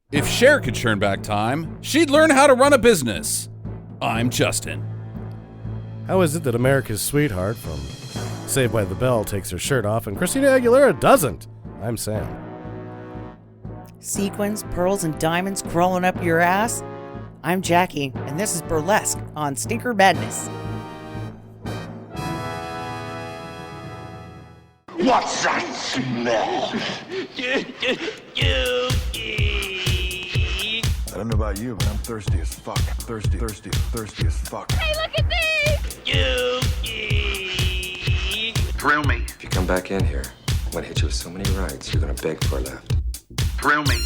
If Cher could turn back time, she'd learn how to run a business. I'm Justin. How is it that America's sweetheart from Saved by the Bell takes her shirt off and Christina Aguilera doesn't? I'm Sam. Sequins, pearls, and diamonds crawling up your ass? I'm Jackie, and this is Burlesque on Stinker Madness. What's that smell? I don't know about you, but I'm thirsty as fuck. Thirsty as fuck. Hey, look at these! Thrill me. If you come back in here, I'm gonna hit you with so many rights, you're gonna beg for a left. Thrill me.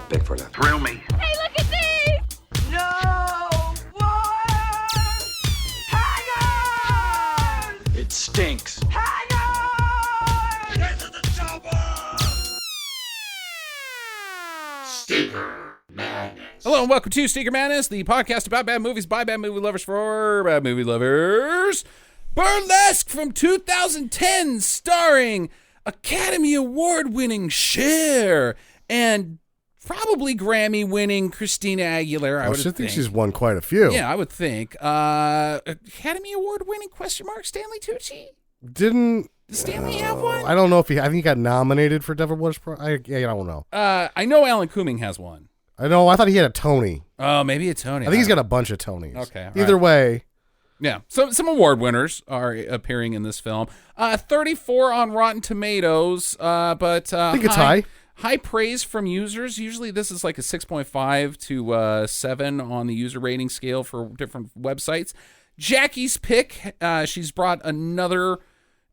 Beg for a left. Thrill me. Hey, look at these! No! What? Hang on! It stinks. Hang on! Get to the chopper! Hello and welcome to Stinker Madness, the podcast about bad movies by bad movie lovers for bad movie lovers. Burlesque from 2010, starring Academy Award-winning Cher and probably Grammy-winning Christina Aguilera. I think she's won quite a few. Yeah, I would think. Academy Award-winning ? Stanley Tucci? Didn't Does Stanley have one? I don't know if I think he got nominated for Devil Wears Prada. I don't know. I know Alan Cumming has one. I thought he had a Tony. Oh, maybe a Tony. I think he's got a bunch of Tonys. Okay. Either way. Yeah. So some award winners are appearing in this film. 34 on Rotten Tomatoes, but I think it's high. High praise from users. Usually this is like a 6.5 to 7 on the user rating scale for different websites. Jackie's pick, she's brought another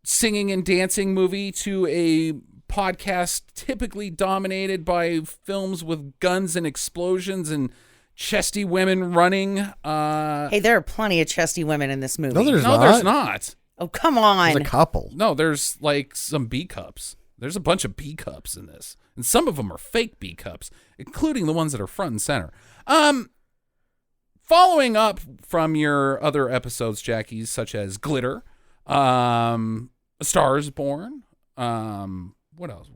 singing and dancing movie to a podcast typically dominated by films with guns and explosions and chesty women running. Hey, there are plenty of chesty women in this movie. No, there's not. Oh, come on. There's a couple. No, there's like some B cups. There's a bunch of B cups in this. And some of them are fake B cups, including the ones that are front and center. Following up from your other episodes, Jackie, such as Glitter, A Star is Born, what else?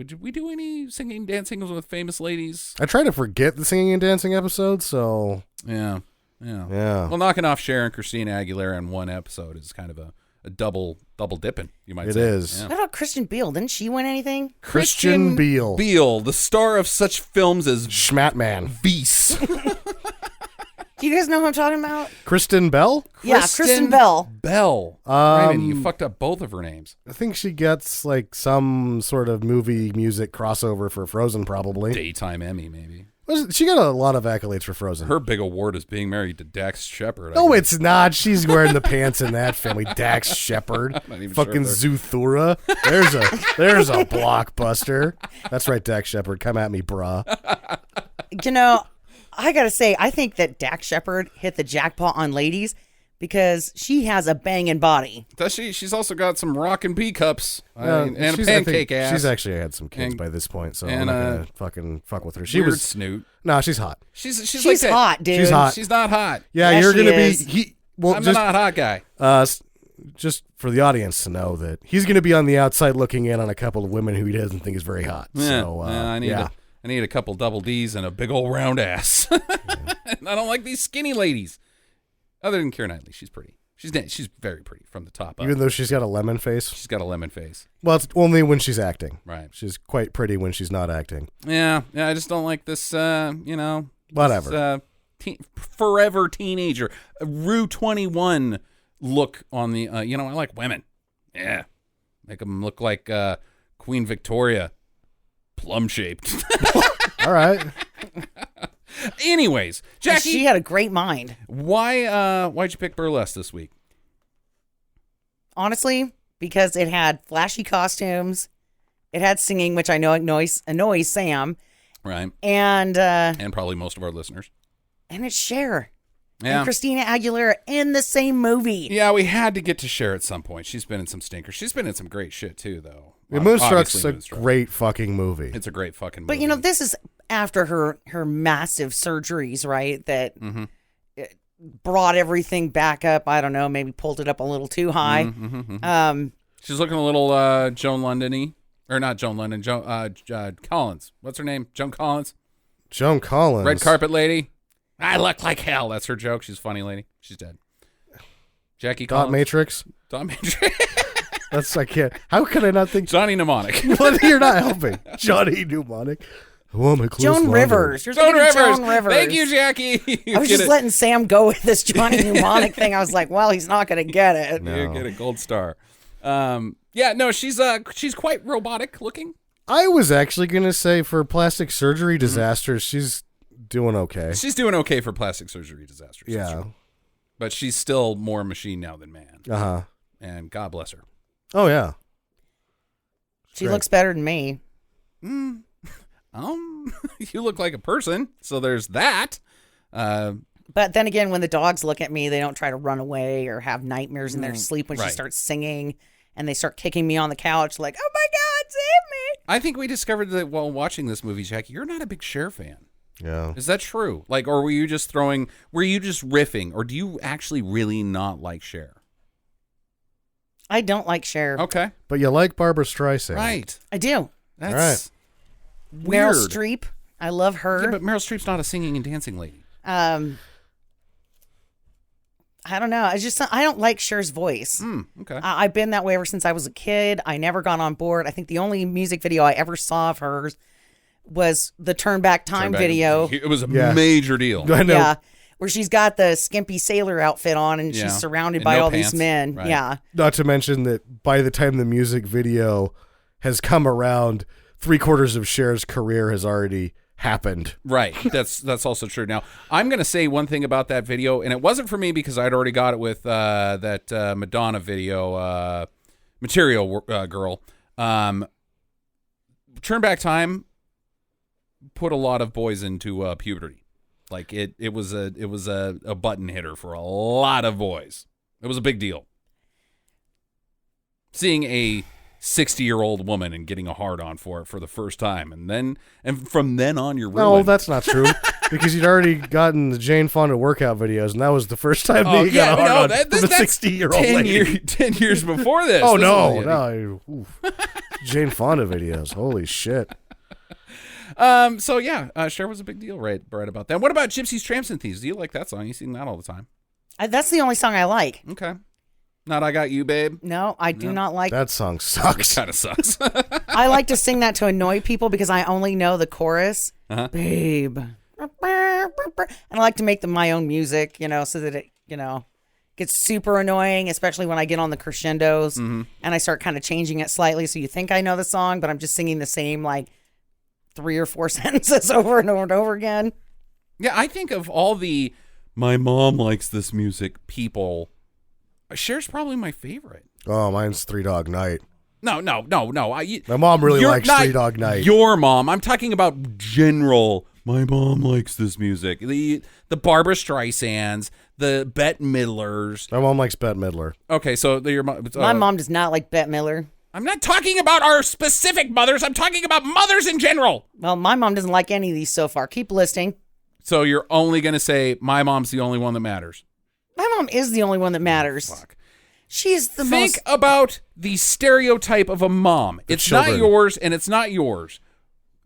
Did we do any singing, dancing with famous ladies? I try to forget the singing and dancing episodes, so... Yeah. Well, knocking off Cher and Christina Aguilera in one episode is kind of a double dipping, you might say. It is. Yeah. What about Christian Bale? Didn't she win anything? Christian Bale. Bale, the star of such films as Schmatman. Beast. Do you guys know who I'm talking about? Kristen Bell? Yeah, Kristen Bell. Raymond, you fucked up both of her names. I think she gets like some sort of movie music crossover for Frozen, probably. Daytime Emmy, maybe. She got a lot of accolades for Frozen. Her big award is being married to Dax Shepard. No, it's not. She's wearing the pants in that film. Dax Shepard. Fucking Zuthura. There's a blockbuster. That's right, Dax Shepard. Come at me, brah. You know, I gotta say, I think that Dax Shepard hit the jackpot on ladies because she has a banging body. Does she? She's also got some rockin' B cups and a pancake ass. She's actually had some kids by this point, so I'm not gonna fucking fuck with her. She weird was snoot. No, she's hot. She's She's like hot, dude. She's hot. She's not hot. Yeah, Yes, you're she gonna is. be. I'm a not hot guy. Just for the audience to know that he's gonna be on the outside looking in on a couple of women who he doesn't think is very hot. Yeah, So I need a couple double D's and a big old round ass. I don't like these skinny ladies. Other than Keira Knightley, she's pretty. She's very pretty from the top up. Even though she's got a lemon face. She's got a lemon face. Well, it's only when she's acting. Right. She's quite pretty when she's not acting. Yeah. I just don't like this. Whatever. This, forever teenager, Rue 21 look on the. I like women. Yeah, make them look like Queen Victoria, plum shaped. All right. Anyways, Jackie, She had a great mind. why'd you pick Burlesque this week? Honestly, because it had flashy costumes, it had singing, which I know annoys Sam, Right. and probably most of our listeners. and it's Cher Yeah. and Christina Aguilera in the same movie. Yeah, we had to get to Cher at some point. She's been in some stinkers. She's been in some great shit too, though. Moonstruck's Obviously, a Moonstruck. great fucking movie. It's a great fucking movie. But you know, this is after her massive surgeries, right? That it brought everything back up. I don't know, maybe pulled it up a little too high. She's looking a little Joan London-y. Or not Joan Lennon, Collins. What's her name? Joan Collins? Joan Collins. Red carpet lady. I look like hell. That's her joke. She's a funny lady. She's dead. Jackie Collins. Dot Matrix. Dot Matrix. I can't. How could I not think? Johnny Mnemonic. What? You're not helping. Johnny Mnemonic. I want my clothes Joan laundered. Rivers. You're Joan thinking Rivers. Joan Rivers. Thank you, Jackie. I was just letting Sam go with this Johnny Mnemonic thing. I was like, well, he's not going to get it. No. You get a gold star. She's quite robotic looking. I was actually going to say for plastic surgery disasters, she's doing okay. She's doing okay for plastic surgery disasters. Yeah. True. But she's still more machine now than man. Uh-huh. And God bless her. Oh, yeah. She Great. looks better than me. You look like a person, so there's that. But then again, when the dogs look at me, they don't try to run away or have nightmares in their sleep when she right. starts singing and they start kicking me on the couch like, oh my God, save me. I think we discovered that while watching this movie, Jackie, you're not a big Cher fan. Yeah. Is that true? Like, or were you just riffing, or do you actually really not like Cher? I don't like Cher. Okay. But you like Barbara Streisand. Right. I do. That's Meryl weird. Streep. I love her. Yeah, but Meryl Streep's not a singing and dancing lady. I don't know. I don't like Cher's voice. Okay. I've been that way ever since I was a kid. I never got on board. I think the only music video I ever saw of hers was the Turn Back Time video. It was a major deal. I know. Yeah. Where she's got the skimpy sailor outfit on and Yeah. she's surrounded And by no all pants. these men. Right. Yeah. Not to mention that by the time the music video has come around, 3/4 of Cher's career has already happened. Right. That's also true. Now, I'm going to say one thing about that video, and it wasn't for me because I'd already got it with that Madonna video, Material Girl. Turn Back Time put a lot of boys into puberty. Like it was a button hitter for a lot of boys. It was a big deal. Seeing a 60-year-old woman and getting a hard-on for it for the first time, and from then on you're ruined. No, that's not true. Because you'd already gotten the Jane Fonda workout videos, and that was the first time that you got a hard on from a 60-year-old lady. 10 years before this. Oh, This no. Oof. Jane Fonda videos. Holy shit. Cher was a big deal right about that. What about Gypsies, Tramps, and Thieves? Do you like that song? You sing that all the time. That's the only song I like. Okay. Not I Got You, Babe. No, I do not like. That song sucks. Kind of sucks. I like to sing that to annoy people because I only know the chorus. Uh-huh. Babe. And I like to make them my own music, so that it, gets super annoying, especially when I get on the crescendos and I start kind of changing it slightly. So you think I know the song, but I'm just singing the same, 3 or 4 sentences over and over and over again. Yeah, I think of all the my mom likes this music people, Cher's probably my favorite. Oh, mine's Three Dog Night. No. My mom really likes Three Dog Night. Your mom. I'm talking about general. My mom likes this music. The Barbara Streisands, the Bette Midlers. My mom likes Bette Midler. Okay, so your mom. My mom does not like Bette Midler. I'm not talking about our specific mothers. I'm talking about mothers in general. Well, my mom doesn't like any of these so far. Keep listing. So you're only going to say my mom's the only one that matters. My mom is the only one that matters. Fuck. She's the Think most. about the stereotype of a mom. It's children. not yours and it's not yours.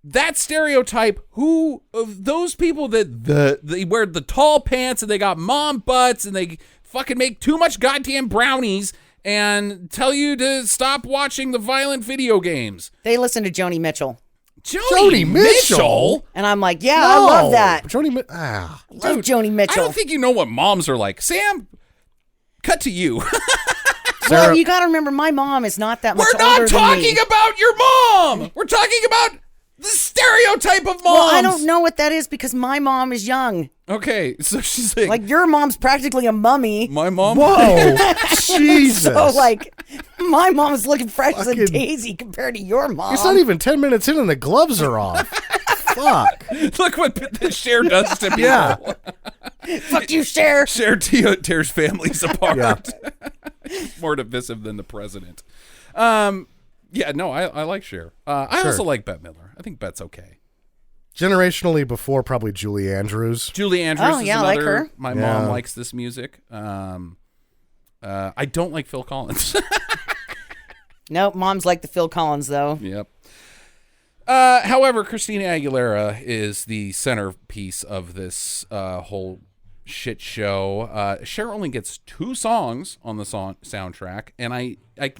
That stereotype, of those people that they wear the tall pants and they got mom butts and they fucking make too much goddamn brownies and tell you to stop watching the violent video games. They listen to Joni Mitchell. Joni Mitchell? And I'm like, yeah, I love that. Joni Love Joni Mitchell. I don't think you know what moms are like. Sam, cut to you. Well, you got to remember, my mom is not that much We're older not than talking me. about your mom. We're talking about the stereotype of moms. Well, I don't know what that is because my mom is young. Okay, so she's like, Like, your mom's practically a mummy. my mom. Whoa. Jesus. So, my mom is looking fresh as a Fucking- daisy compared to your mom. It's not even 10 minutes in and the gloves are off. Fuck. Look what the Cher does to people. Yeah. Fuck you, Cher. Cher tears families apart. Yeah. More divisive than the president. I like Cher. I Sure. also like Bette Midler. I think Bette's okay. Generationally before, probably Julie Andrews. Julie Andrews Oh, is yeah, I like another. her. My Yeah. mom likes this music. I don't like Phil Collins. Nope, mom's like the Phil Collins, though. Yep. However, Christina Aguilera is the centerpiece of this whole shit show. Cher only gets 2 songs on the soundtrack, and I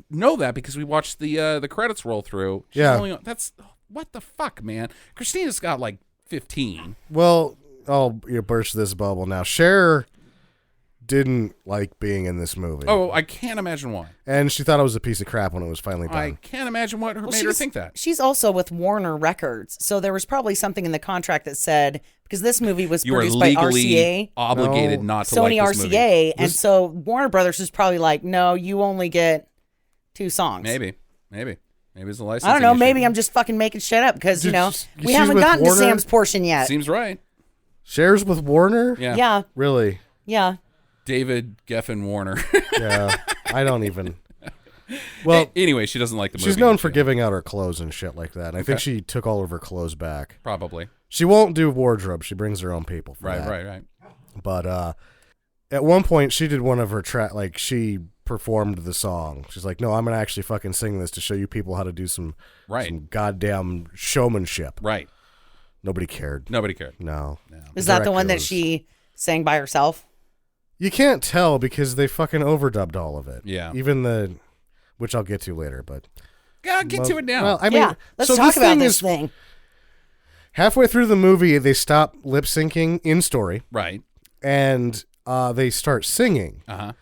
know that because we watched the credits roll through. That's what the fuck, man. Christina's got like 15. Well, I'll burst this bubble now. Cher didn't like being in this movie. Oh, I can't imagine why. And she thought it was a piece of crap when it was finally done. I can't imagine what made her think that. She's also with Warner Records, so there was probably something in the contract that said, because this movie was You are produced by legally RCA, obligated not to Sony like this movie. RCA, and so Warner Brothers is probably like, no, you only get 2 songs. Maybe it's a license. I don't know. Maybe I'm just fucking making shit up because, we she's haven't with gotten Warner? to Sam's portion yet. Seems right. Cher's with Warner? Yeah. Yeah. Really? Yeah. David Geffen Warner. Yeah. I don't even. Well, anyway, she doesn't like the movie. she's known for giving out her clothes and shit like that. And I think she took all of her clothes back. Probably. She won't do wardrobe. She brings her own people for that. Right. But at one point, she did one of her she performed the song. She's like, no, I'm going to actually fucking sing this to show you people how to do some goddamn showmanship. Right. Nobody cared. No. Is that the one that she sang by herself? You can't tell because they fucking overdubbed all of it. Yeah. Even which I'll get to later, but. Yeah, get to it now. Well, I mean, let's so talk about this is, thing. Halfway through the movie, they stop lip syncing in story. Right. And they start singing. Uh-huh.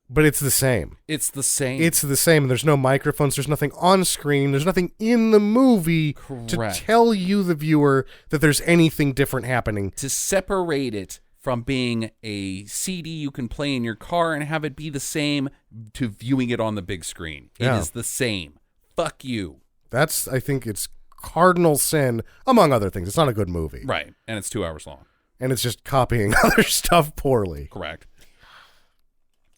But it's the same. It's the same. It's the same. There's no microphones. There's nothing on screen. There's nothing in the movie to tell you, the viewer, that there's anything different happening. To separate it from being a CD you can play in your car and have it be the same to viewing it on the big screen. It is the same. Fuck you. That's, I think it's cardinal sin, among other things. It's not a good movie. Right. And it's 2 hours long. And it's just copying other stuff poorly. Correct.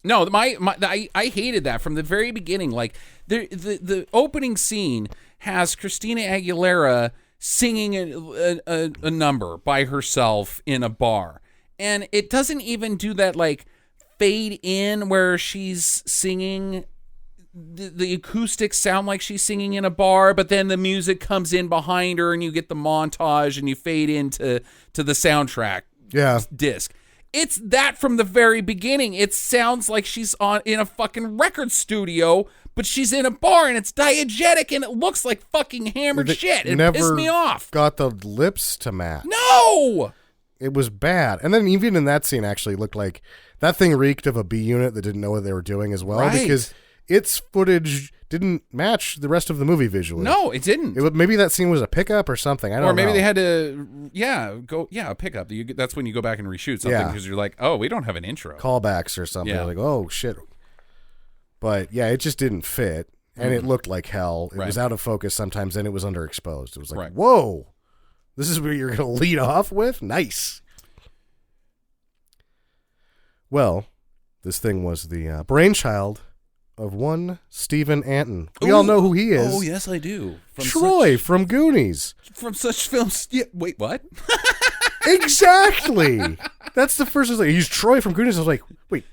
No, I hated that from the very beginning. Like the opening scene has Christina Aguilera singing a number by herself in a bar, and it doesn't even do that like fade in where she's singing. The acoustics sound like she's singing in a bar, but then the music comes in behind her, and you get the montage, and you fade into the soundtrack disc. It's that from the very beginning. It sounds like she's in a fucking record studio, but she's in a bar, and it's diegetic, and it looks like fucking hammered shit. It pissed me off. Got the lips to match. No! It was bad. And then even in that scene actually looked like that thing reeked of a B unit that didn't know what they were doing as well. Right. Because its footage didn't match the rest of the movie visually. No, it didn't. Maybe that scene was a pickup or something. I don't know. Or maybe they had to, a pickup. That's when you go back and reshoot something because you're like, oh, we don't have an intro. Callbacks or something. Yeah. Like, oh, shit. But, yeah, it just didn't fit. And it looked like hell. It was out of focus sometimes, and it was underexposed. It was like, whoa, this is what you're going to lead off with? Nice. Well, this thing was the brainchild of one Stephen Anton. We all know who he is. Oh, yes, I do. Troy from Goonies. From such films. Yeah, wait, what? Exactly. That's the first thing. He's Troy from Goonies. I was like, wait,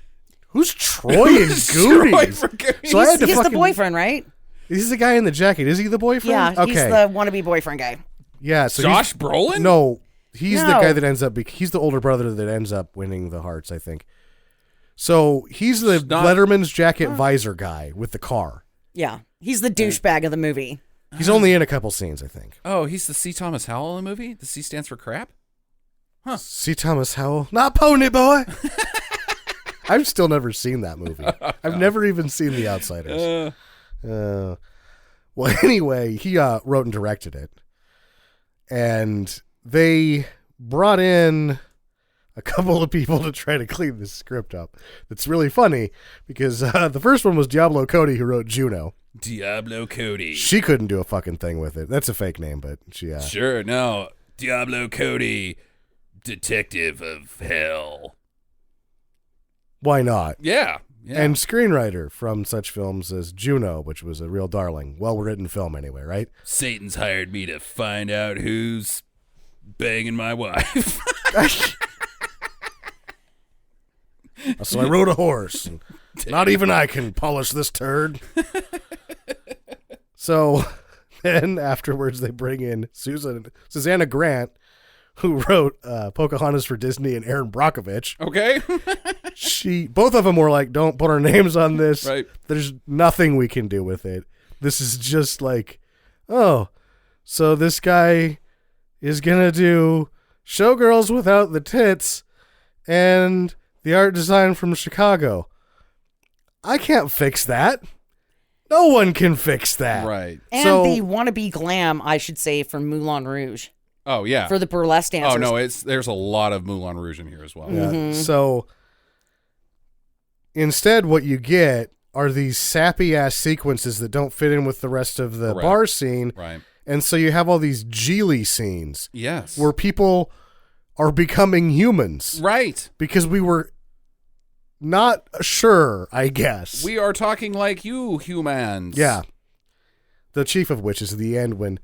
who's Troy in Goonies? Troy from Goonies? So I had to He's the boyfriend, right? Is the guy in the jacket? Is he the boyfriend? Yeah, he's the wannabe boyfriend guy. Yeah. So Josh Brolin? No, he's the guy that ends up. He's the older brother that ends up winning the hearts, I think. So he's the Letterman's jacket visor guy with the car. Yeah, he's the douchebag of the movie. He's only in a couple scenes, I think. Oh, he's the C. Thomas Howell in the movie? The C stands for crap? Huh. C. Thomas Howell? Not Pony Boy! I've still never seen that movie. I've never even seen The Outsiders. Well, anyway, he wrote and directed it. And they brought in a couple of people to try to clean this script up. It's really funny because the first one was Diablo Cody, who wrote Juno. Diablo Cody. She couldn't do a fucking thing with it. That's a fake name, but she... Sure, no. Diablo Cody, detective of hell. Why not? Yeah. And screenwriter from such films as Juno, which was a real darling. Well-written film anyway, right? Satan's hired me to find out who's banging my wife. So I rode a horse. And Not even I can polish this turd. So then afterwards they bring in Susanna Grant, who wrote Pocahontas for Disney, and Aaron Brockovich. Okay. Both of them were like, don't put our names on this. Right. There's nothing we can do with it. This is just like, oh, so this guy is going to do Showgirls without the tits and the art design from Chicago. I can't fix that. No one can fix that. Right. And the wannabe glam, I should say, from Moulin Rouge. Oh, yeah. For the burlesque dancers. Oh, no, there's a lot of Moulin Rouge in here as well. Yeah. Mm-hmm. So instead, what you get are these sappy-ass sequences that don't fit in with the rest of the Correct. bar scene. Right. And so you have all these Geely scenes. Yes. Where people are becoming humans. Right. Because we were not sure, I guess. We are talking like you humans. Yeah. The chief of which is the end when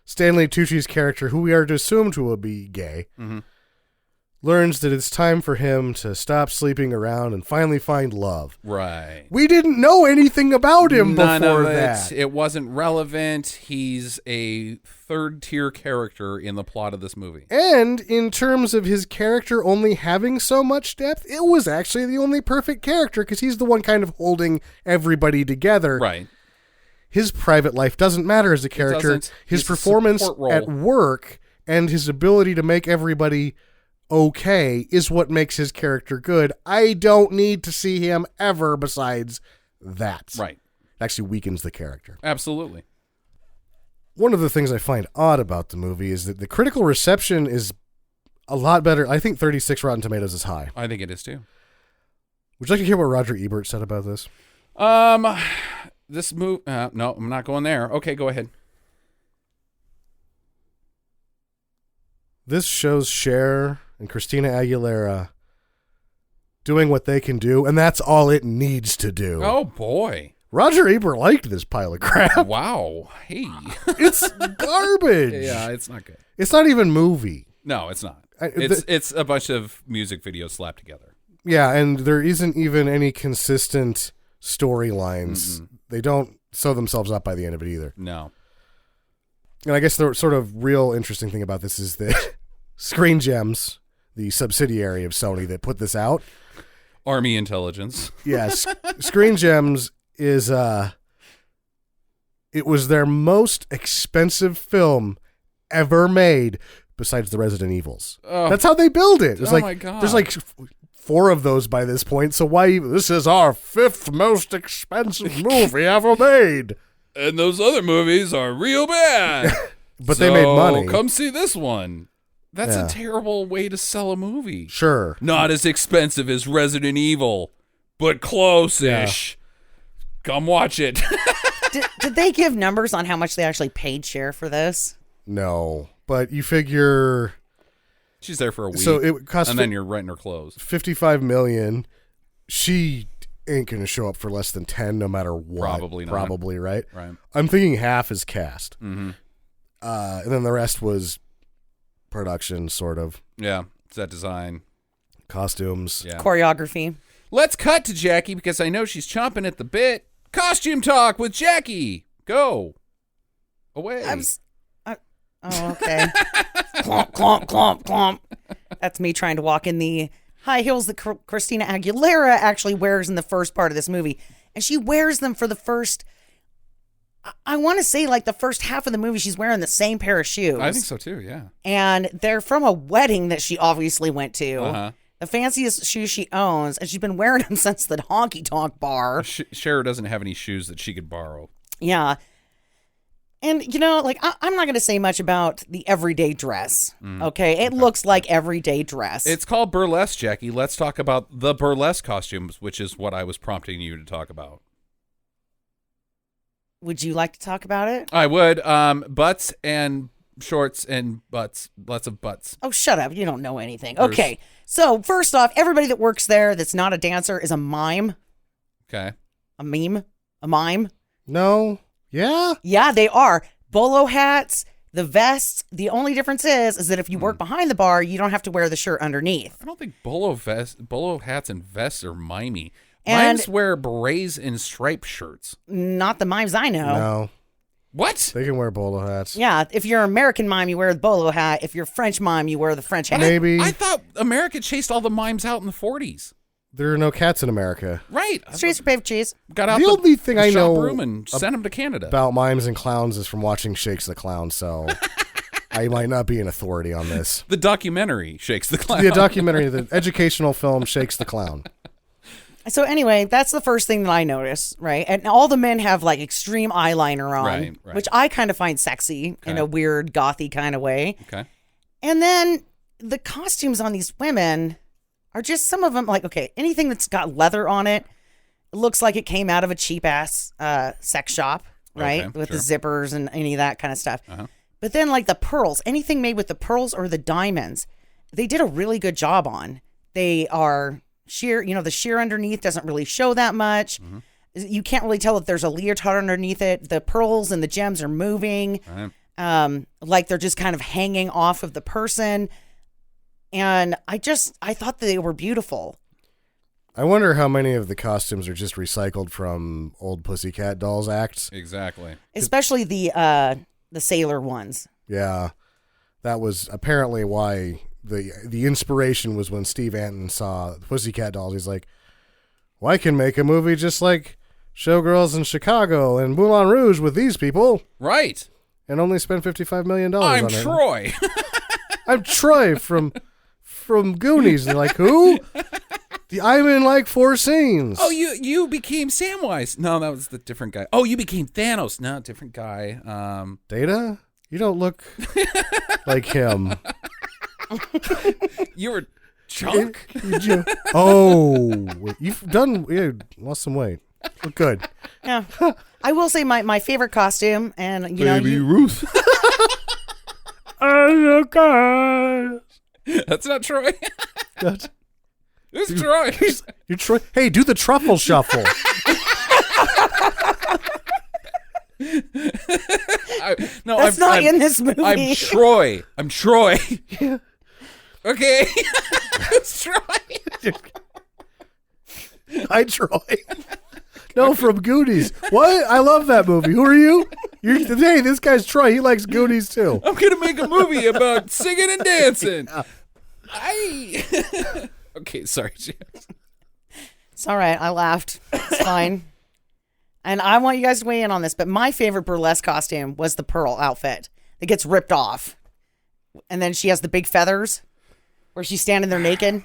Stanley Tucci's character, who we are to assume to be gay, learns that it's time for him to stop sleeping around and finally find love. Right. We didn't know anything about him None before of that. It wasn't relevant. He's a third-tier character in the plot of this movie. And in terms of his character only having so much depth, it was actually the only perfect character because he's the one kind of holding everybody together. Right. His private life doesn't matter as a character. doesn't. His He's a performance support role. at work and his ability to make everybody okay is what makes his character good. I don't need to see him ever besides that. Right. It actually weakens the character. Absolutely. One of the things I find odd about the movie is that the critical reception is a lot better. I think 36 Rotten Tomatoes is high. I think it is too. Would you like to hear what Roger Ebert said about this? This movie. No, I'm not going there. Okay, go ahead. This shows Cher and Christina Aguilera doing what they can do, and that's all it needs to do. Oh boy. Roger Ebert liked this pile of crap. Wow. Hey. It's garbage. Yeah, it's not good. It's not even movie. No, it's not. I- It's a bunch of music videos slapped together. Yeah, and there isn't even any consistent storylines. They don't sew themselves up by the end of it either. No. And I guess the sort of real interesting thing about this is that Screen Gems, the subsidiary of Sony that put this out, Army intelligence. yes, Screen Gems is it was their most expensive film ever made besides the Resident Evils. Oh. That's how they build it. It's Oh like my God. there's like 4 of those by this point, so why even, this is our 5th most expensive movie ever made. And those other movies are real bad. But they made money. Come see this one. That's Yeah. a terrible way to sell a movie. Sure. Not as expensive as Resident Evil, but close-ish. Come watch it. Did they give numbers on how much they actually paid Cher for this? No. But you figure She's there for a week. so it costs and then you're renting her clothes. $55 million. She ain't going to show up for less than 10 no matter what. Probably not. Probably, right? Right. I'm thinking half is cast. Mm-hmm. And then the rest was production, sort of. Yeah. Set design. Costumes. Yeah. Choreography. Let's cut to Jackie because I know she's chomping at the bit. Costume talk with Jackie. Go. Away. Oh, okay. Clomp, clomp, clomp, clomp. That's me trying to walk in the high heels that Christina Aguilera actually wears in the first part of this movie. And she wears them for the first, I want to say like the first half of the movie, she's wearing the same pair of shoes. I think so too, yeah. And they're from a wedding that she obviously went to. Uh-huh. The fanciest shoes she owns, and she's been wearing them since the honky tonk bar. Cher doesn't have any shoes that she could borrow. Yeah. And, you know, like, I'm not going to say much about the everyday dress, okay? It looks like everyday dress. It's called Burlesque, Jackie. Let's talk about the burlesque costumes, which is what I was prompting you to talk about. Would you like to talk about it? I would. Butts and shorts and butts. Lots of butts. Oh, shut up. You don't know anything. Okay. So, first off, everybody that works there that's not a dancer is a mime. Okay. A meme. A mime. No. Yeah. Yeah, they are. Bolo hats, the vests. The only difference is that if you work behind the bar, you don't have to wear the shirt underneath. I don't think bolo hats and vests are mimey. And Mimes wear berets and striped shirts. not the mimes I know. No, What? they can wear bolo hats. Yeah, if you're an American mime, you wear the bolo hat. If you're French mime, you wear the French hat. Maybe I thought America chased all the mimes out in the 40s. there are no cats in America. Right. Streets are paved with cheese. Got out The only thing I shop know room and sent them to Canada. About mimes and clowns is from watching Shakes the Clown, so I might not be an authority on this. The documentary Shakes the Clown. The documentary, the educational film Shakes the Clown. So anyway, that's the first thing that I notice, right? And all the men have like extreme eyeliner on, Right. which I kind of find sexy in a weird gothy kind of way. Okay. And then the costumes on these women are just some of them like, okay, anything that's got leather on it looks like it came out of a cheap ass sex shop, right? Okay, With sure. the zippers and any of that kind of stuff. Uh-huh. But then like the pearls, anything made with the pearls or the diamonds, they did a really good job on. They are sheer, the sheer underneath doesn't really show that much. Mm-hmm. You can't really tell if there's a leotard underneath it. The pearls and the gems are moving. Right. Like they're just kind of hanging off of the person. And I thought they were beautiful. I wonder how many of the costumes are just recycled from old Pussycat Dolls acts. Exactly. Especially the sailor ones. Yeah, that was apparently why the inspiration was when Steve Anton saw the Pussycat Dolls. He's like, well, I can make a movie just like Showgirls in Chicago and Moulin Rouge with these people Right. and only spend $55 million I'm on it. Troy. I'm Troy from Goonies. They're like, who? I'm in like 4 scenes. Oh, you became Samwise. No, that was the different guy. Oh, you became Thanos. No, different guy. Data? You don't look like him. You were Chunk. Oh, you lost some weight. Look good. Yeah. I will say my favorite costume, and Ruth. Oh, God. That's not Troy. That's- Who's Troy? You're Troy. Hey, do the truffle shuffle. that's not in this movie. I'm Troy. I'm Troy. Yeah. Okay. Who's Troy? Hi, Troy. No, from Goonies. What? I love that movie. Who are you? Hey, this guy's Troy. He likes Goonies too. I'm gonna make a movie about singing and dancing. Okay, sorry, James. It's all right. I laughed. It's fine. And I want you guys to weigh in on this, but my favorite burlesque costume was the pearl outfit that gets ripped off. And then she has the big feathers where she's standing there naked.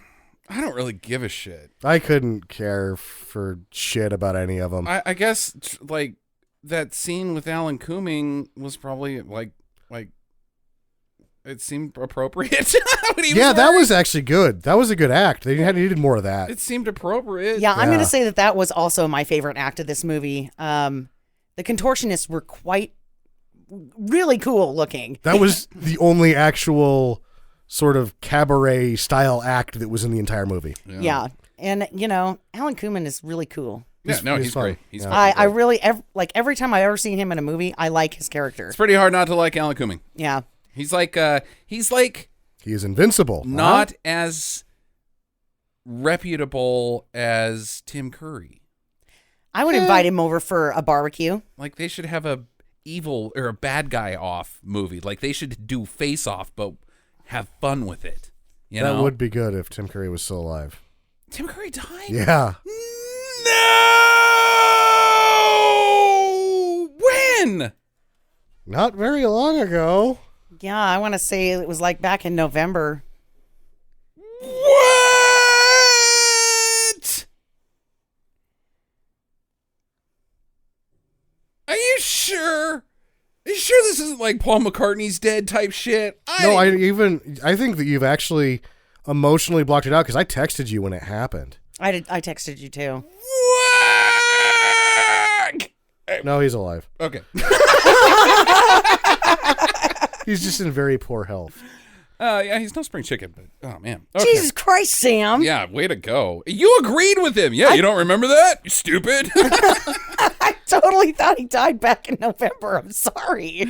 I don't really give a shit. I couldn't care for shit about any of them. I guess like that scene with Alan Cumming was probably like it seemed appropriate. Yeah, that was actually good. That was a good act. They needed more of that. It seemed appropriate. Yeah, I'm going Yeah. to say that was also my favorite act of this movie. The contortionists were really cool looking. That was the only actual sort of cabaret style act that was in the entire movie. Yeah. And, Alan Cumming is really cool. Yeah, no, he's fun. great. He's Yeah. fucking I great. really, every time I ever seen him in a movie, I like his character. It's pretty hard not to like Alan Cumming. Yeah. He's like He is invincible. not as reputable as Tim Curry. I would invite him over for a barbecue. Like they should have a evil or a bad guy off movie. Like they should do Face Off, but have fun with it. You That know? would be good if Tim Curry was still alive. Tim Curry died? Yeah. No! When? Not very long ago. Yeah, I want to say it was like back in November. What? Are you sure? Are you sure this isn't like Paul McCartney's dead type shit? No, I think that you've actually emotionally blocked it out because I texted you when it happened. I texted you too. What? No, he's alive. Okay. He's just in very poor health. Yeah, he's no spring chicken, but oh man. Okay. Jesus Christ, Sam. Yeah, way to go. You agreed with him. Yeah, you don't remember that? You stupid. I totally thought he died back in November. I'm sorry.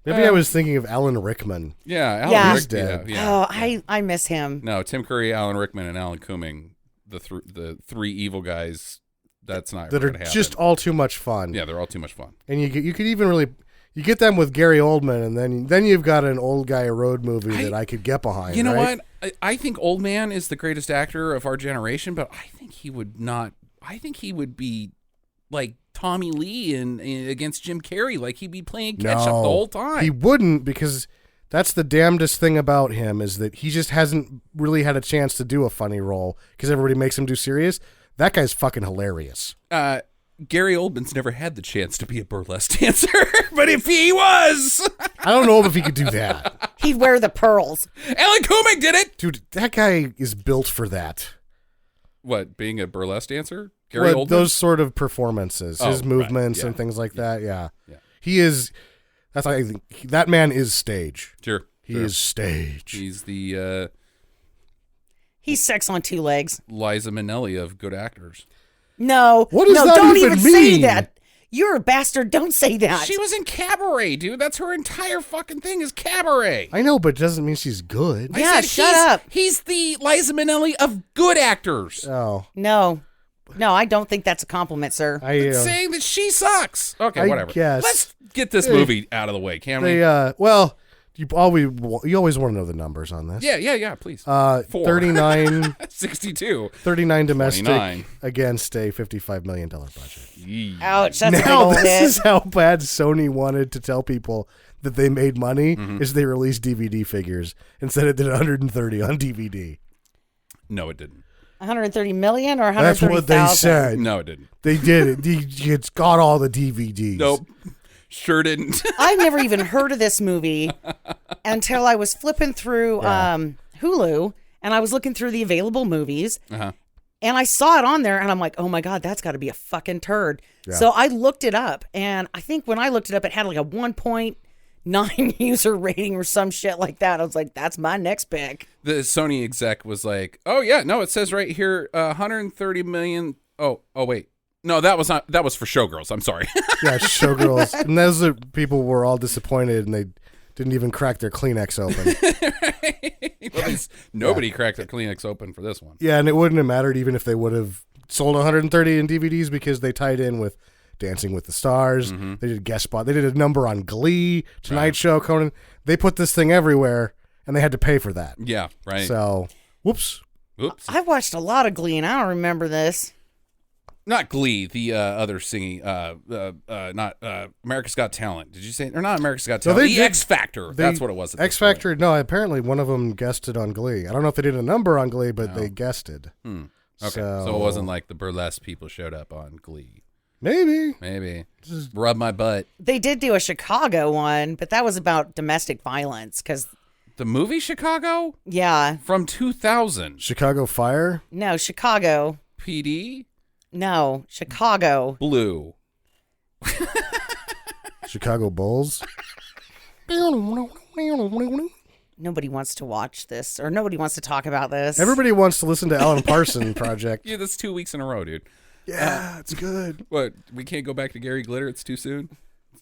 Maybe I was thinking of Alan Rickman. Yeah, Alan Yeah. Rick- He's dead. Yeah. Oh, I miss him. No, Tim Curry, Alan Rickman, and Alan Cumming. the three evil guys. That's not that are gonna happen. just all too much fun. Yeah, they're all too much fun. And you could even really you get them with Gary Oldman, and then you've got an old guy road movie that I could get behind. You know right? what? I think Old Man is the greatest actor of our generation, but I think he would not. I think he would be like Tommy Lee in against Jim Carrey. Like he'd be playing catch up the whole time. He wouldn't, because that's the damnedest thing about him is that he just hasn't really had a chance to do a funny role because everybody makes him do serious. That guy's fucking hilarious. Gary Oldman's never had the chance to be a burlesque dancer, but if he was, I don't know if he could do that. He'd wear the pearls. Alan Kumick did it. Dude, that guy is built for that. What, being a burlesque dancer? Gary Oldman? Those sort of performances, his movements and things like that. Yeah. He is. That's I think that man is stage. Sure. He is stage. He's the He's sex on two legs. Liza Minnelli of good actors. No. What does no, that don't even say mean? that. You're a bastard. Don't say that. She was in Cabaret, dude. That's her entire fucking thing is Cabaret. I know, but it doesn't mean she's good. I Yeah, said shut up. He's the Liza Minnelli of good actors. Oh, No, I don't think that's a compliment, sir. Saying that she sucks. Okay, I whatever. guess. Let's get this movie out of the way, can we? Well, you always want to know the numbers on this. Yeah, please. 39 62. domestic 29. against a $55 million budget. Ouch, that's a big Now old this hit. is how bad Sony wanted to tell people that they made money is they released DVD figures and said it did 130 on DVD. No, it didn't. 130 million or That's 130,000? what they said. No, it didn't. They did it. It's got all the DVDs. Nope. Sure didn't. I've never even heard of this movie until I was flipping through Hulu and I was looking through the available movies and I saw it on there and I'm like, oh my God, that's got to be a fucking turd. Yeah. So I looked it up and I think when I looked it up, it had like a 1.9 user rating or some shit like that. I was like, that's my next pick. The Sony exec was like, oh yeah, no, it says right here 130 million. Oh, wait. No, that was not. That was for Showgirls. I'm sorry. Yeah, Showgirls. And those are people were all disappointed and they didn't even crack their Kleenex open. Well, nobody cracked their Kleenex open for this one. Yeah, and it wouldn't have mattered even if they would have sold 130 in DVDs because they tied in with Dancing with the Stars. They did guest spot. They did a number on Glee, Tonight Show, Conan. They put this thing everywhere and they had to pay for that. Yeah, right. So, whoops. Oops. I watched a lot of Glee and I don't remember this. Not Glee, the other singing, not America's Got Talent. Did you say, or not America's Got Talent? The X Factor. That's what it was. X Factor. No, apparently one of them guested on Glee. I don't know if they did a number on Glee, but they guested. Okay, so it wasn't like the burlesque people showed up on Glee. Maybe. Just rub my butt. They did do a Chicago one, but that was about domestic violence because, The movie Chicago yeah. from 2000. Chicago Fire. No, Chicago. PD No, Chicago. Blue. Chicago Bulls. Nobody wants to watch this or nobody wants to talk about this. Everybody wants to listen to Alan Parsons Project. Yeah, that's 2 weeks in a row, dude. Yeah, it's good. What? We can't go back to Gary Glitter? It's too soon?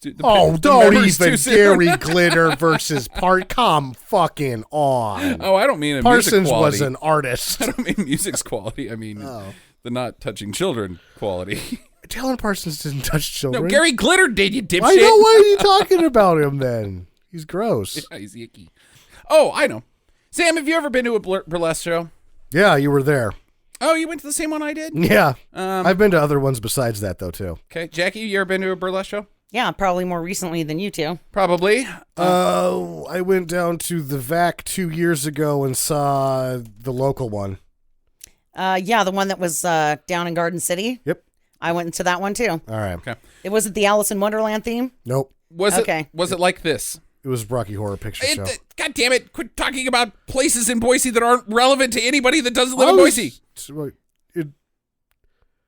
The Don't memory's even too soon. Gary Glitter versus Part. Come fucking on. Oh, I don't mean music Parsons quality. was an artist. I don't mean music's quality. I mean the not touching children quality. Alan Parsons didn't touch children. No, Gary Glitter did, you dipshit. I know. Why are you talking about him then? He's gross. Yeah, he's icky. Oh, I know. Sam, have you ever been to a burlesque show? Yeah, you were there. Oh, you went to the same one I did? Yeah. I've been to other ones besides that, though, too. Okay. Jackie, you ever been to a burlesque show? Yeah, probably more recently than you two. Probably. I went down to the VAC 2 years ago and saw the local one. Yeah, the one that was down in Garden City. Yep. I went into that one too. All right. Okay. It was the Alice in Wonderland theme. Nope. Was Okay. it like this? It was Rocky Horror Picture Show. God damn it. Quit talking about places in Boise that aren't relevant to anybody that doesn't live in Boise.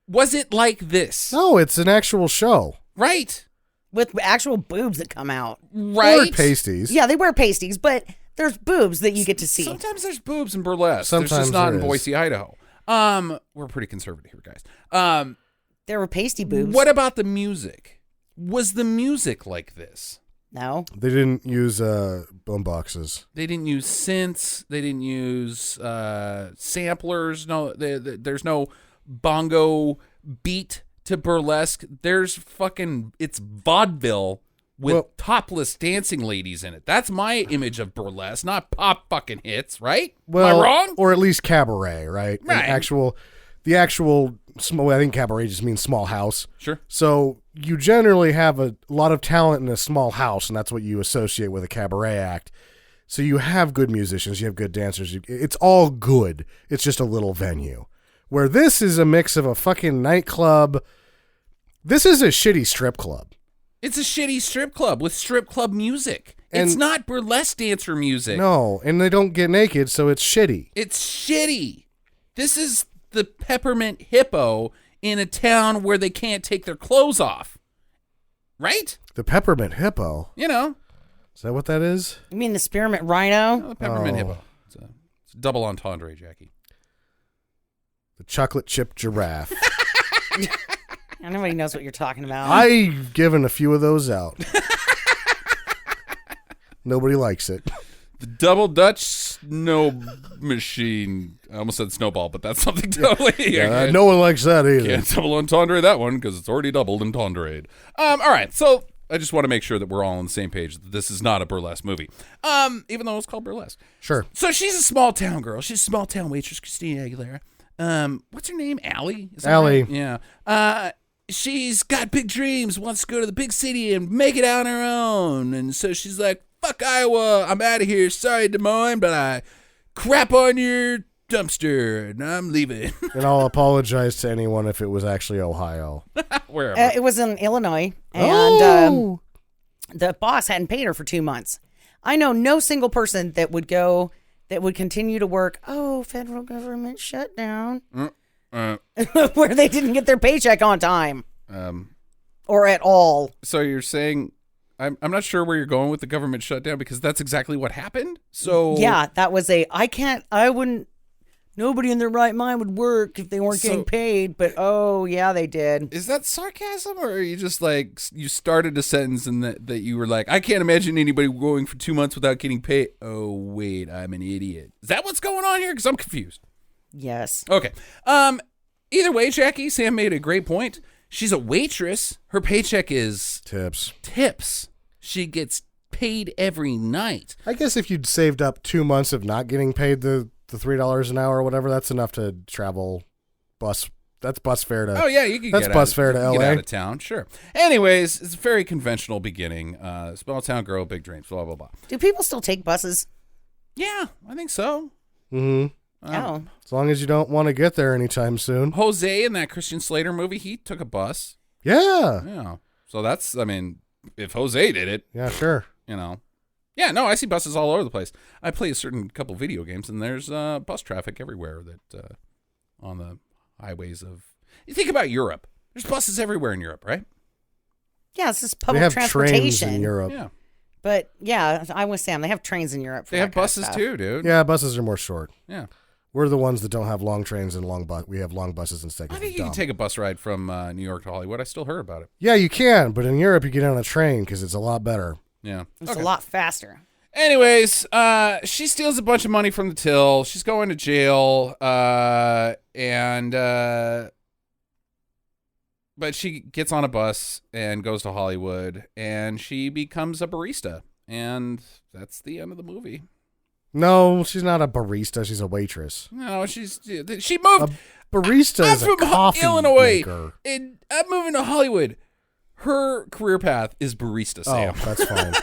Was it like this? No, it's an actual show. Right. With actual boobs that come out. Right. Or pasties. Yeah, they wear pasties, but there's boobs that you get to see. Sometimes there's boobs in burlesque. Sometimes there's just not there in is. Boise, Idaho. We're pretty conservative here, guys. There were pasty boobs. What about the music? Was the music like this? No. They didn't use boom boxes. They didn't use synths. They didn't use samplers. No, there's no bongo beat to burlesque. There's it's vaudeville with topless dancing ladies in it. That's my image of burlesque, not pop fucking hits, right? Well, Am I wrong? Or at least cabaret, right? Right. The actual small. I think cabaret just means small house. Sure. So you generally have a lot of talent in a small house, and that's what you associate with a cabaret act. So you have good musicians, you have good dancers. It's all good. It's just a little venue. Where this is a mix of a fucking nightclub. This is a shitty strip club. It's a shitty strip club with strip club music. And it's not burlesque dancer music. No, and they don't get naked, so it's shitty. It's shitty. This is the Peppermint Hippo in a town where they can't take their clothes off. Right? The Peppermint Hippo. You know. Is that what that is? You mean the spearmint rhino? The Peppermint Hippo. It's a double entendre, Jackie. The chocolate chip giraffe. Nobody knows what you're talking about. I've given a few of those out. Nobody likes it. The double Dutch snow machine. I almost said snowball, but that's something totally. No one likes that either. Can't double entendre that one because it's already doubled entendre. All right, so I just want to make sure that we're all on the same page. That this is not a burlesque movie, even though it's called Burlesque. Sure. So she's a small town girl. She's a small town waitress, Christina Aguilera. What's her name? Allie? Is that Allie. right? Yeah. She's got big dreams, wants to go to the big city and make it on her own. And so she's like, fuck Iowa, I'm out of here. Sorry, Des Moines, but I crap on your dumpster and I'm leaving. And I'll apologize to anyone if it was actually Ohio. Wherever. It was in Illinois, and the boss hadn't paid her for 2 months. I know no single person that would continue to work. Oh, federal government shutdown. Where they didn't get their paycheck on time. Or at all. So you're saying, I'm not sure where you're going with the government shutdown because that's exactly what happened. So yeah, that was nobody in their right mind would work if they weren't getting paid, but oh yeah, they did. Is that sarcasm, or are you just like, you started a sentence and that you were like, I can't imagine anybody going for 2 months without getting paid. Oh wait, I'm an idiot. Is that what's going on here? Because I'm confused. Yes. Okay. Either way, Jackie, Sam made a great point. She's a waitress. Her paycheck is tips. She gets paid every night. I guess if you'd saved up 2 months of not getting paid the $3 an hour or whatever, that's enough to travel bus. That's bus fare to. Oh yeah, you can. That's bus fare to LA. Get out of town, sure. Anyways, it's a very conventional beginning. Small town girl, big dreams. Blah blah blah. Do people still take buses? Yeah, I think so. Mm-hmm. Oh. As long as you don't want to get there anytime soon. Jose in that Christian Slater movie, he took a bus. Yeah. Yeah. So that's, I mean, if Jose did it. Yeah, sure. You know. Yeah, no, I see buses all over the place. I play a certain couple video games, and there's bus traffic everywhere that on the highways of. You think about Europe. There's buses everywhere in Europe, right? Yeah, it's just They public have transportation. trains in Europe. Yeah. But yeah, I'm with Sam. They have trains in Europe. They have buses too, dude. Yeah, buses are more short. Yeah. We're the ones that don't have long trains and we have long buses instead. I think you can take a bus ride from New York to Hollywood. I still heard about it. Yeah, you can, but in Europe you get on a train because it's a lot better. Yeah. It's a lot faster. Anyways, she steals a bunch of money from the till. She's going to jail, but she gets on a bus and goes to Hollywood, and she becomes a barista, and that's the end of the movie. No, she's not a barista. She's a waitress. No, she moved. A barista is a coffee Illinois, maker. and I'm moving to Hollywood. Her career path is barista, Sam. Oh, that's fine.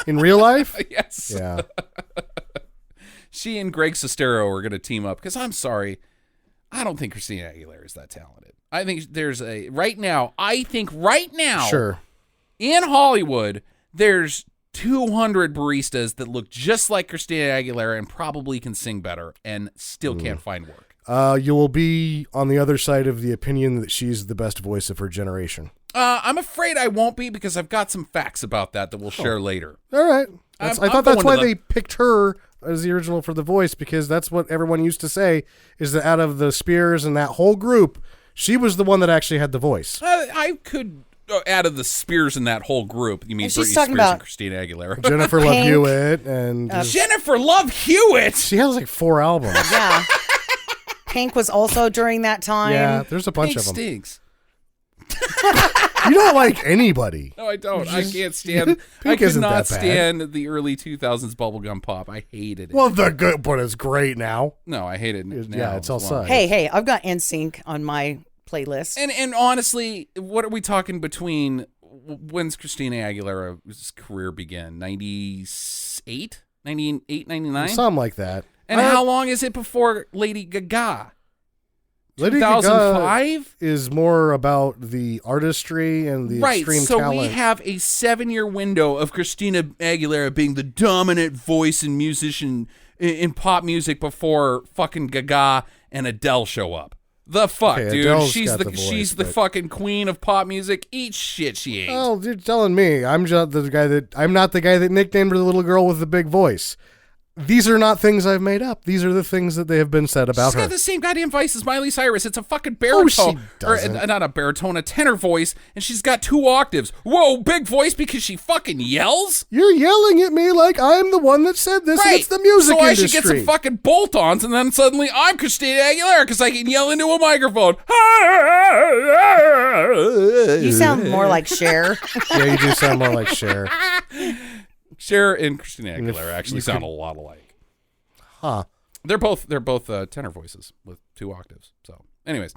In real life? Yes. Yeah. She and Greg Sestero are going to team up because I'm sorry, I don't think Christina Aguilera is that talented. I think right now, Sure. in Hollywood, there's 200 baristas that look just like Christina Aguilera and probably can sing better and still can't find work. You will be on the other side of the opinion that she's the best voice of her generation. I'm afraid I won't be because I've got some facts about that we'll share later. All right. I thought that's why going to they picked her as the original for the voice, because that's what everyone used to say, is that out of the Spears and that whole group, she was the one that actually had the voice. I could out of the Spears in that whole group, you mean And she's Britney talking Spears and about- Christina Aguilera. Jennifer Love Pink. Hewitt and Jennifer Love Hewitt. she has like 4 albums. Yeah. Pink was also during that time. Yeah, there's a bunch Pink of them. stinks. You don't like anybody. No, I don't. I can't stand. I Pink could isn't not that bad. stand the early 2000s bubblegum pop. I hated it. Well, the good, but it's great now. No, I hate it now. Yeah, it's all as well. sides. Hey, I've got NSYNC on my playlist. And honestly, what are we talking between? When's Christina Aguilera's career begin? 98? 98, 99? Something like that. And how long is it before Lady Gaga? Lady Gaga 2005? is more about the artistry and the Right, extreme so talent. we have a 7-year window of Christina Aguilera being the dominant voice and musician in pop music before fucking Gaga and Adele show up. The fuck, Okay, dude. Adele's She's got the the voice, she's the but- fucking queen of pop music. Eat shit, she ain't. Oh, you're telling me I'm not the guy that nicknamed her the little girl with the big voice. These are not things I've made up. These are the things that they have been said about She's her. got the same goddamn voice as Miley Cyrus. It's a fucking Oh, she baritone. doesn't. Not a baritone, a tenor voice, and she's got 2 octaves. Whoa, big voice because she fucking yells? You're yelling at me like I'm the one that said this. And Right. it's the music so industry. I should get some fucking bolt-ons, and then suddenly I'm Christina Aguilera because I can yell into a microphone. You sound more like Cher. Yeah, you do sound more like Cher. Cher and Christina if Aguilera actually you sound could- a lot alike. Huh. They're both tenor voices with 2 octaves. So, anyways,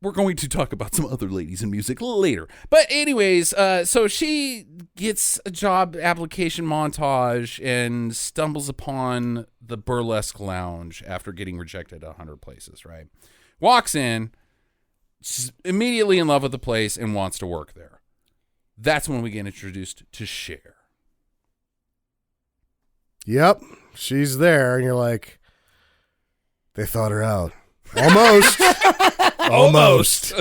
we're going to talk about some other ladies in music later. But anyways, so she gets a job application montage and stumbles upon the Burlesque Lounge after getting rejected 100 places. Right, walks in, she's immediately in love with the place and wants to work there. That's when we get introduced to Cher. Yep, she's there, and you're like, they thought her out. Almost. Almost.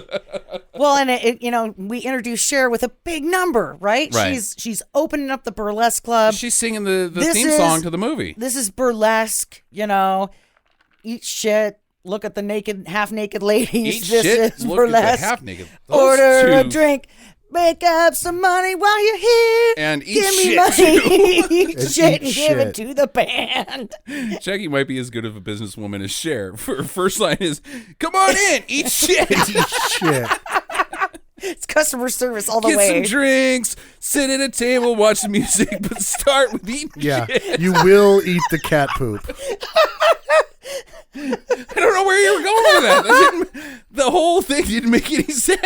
Well, and we introduce Cher with a big number, right? Right. She's opening up the Burlesque Club. She's singing the This theme is- song to the movie. This is burlesque, eat shit, look at the half naked ladies. Eat this shit, is look burlesque. at the half naked. Those Order a two- drink, make up some money while you're here. And eat give me shit, money, eat And shit, eat and give it shit. to the band. Jackie might be as good of a businesswoman as Cher. Her first line is, "Come on in, eat shit, Shit. It's customer service all the get way. some drinks, sit at a table, watch the music, but start with eating Yeah, shit." you will eat the cat poop. I don't know where you were going with that. The whole thing didn't make any sense.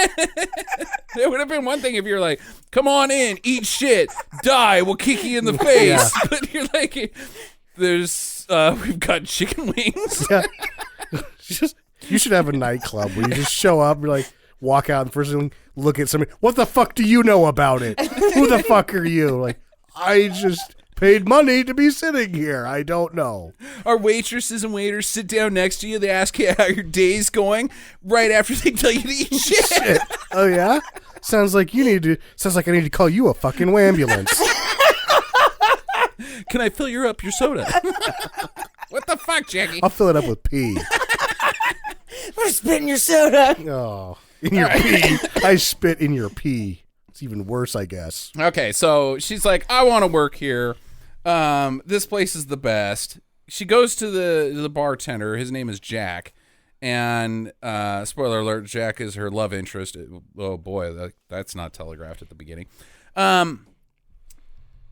It would have been one thing if you're like, "Come on in, eat shit, die, we'll kick you in the face." Yeah. But you're like, we've got chicken wings. Yeah. You should have a nightclub where you just show up, you're like, walk out, and first thing, look at somebody. What the fuck do you know about it? Who the fuck are you? Like, I just paid money to be sitting here. I don't know. Our waitresses and waiters sit down next to you. They ask you how your day's going right after they tell you to eat shit. Oh yeah? Sounds like I need to call you a fucking ambulance. Can I fill your soda? What the fuck, Jackie? I'll fill it up with pee. We're spitting your soda. Oh, in your pee. I spit in your pee. It's even worse, I guess. Okay, so she's like, "I want to work here. This place is the best." She goes to the bartender. His name is Jack. And spoiler alert, Jack is her love interest. Oh boy, that's not telegraphed at the beginning.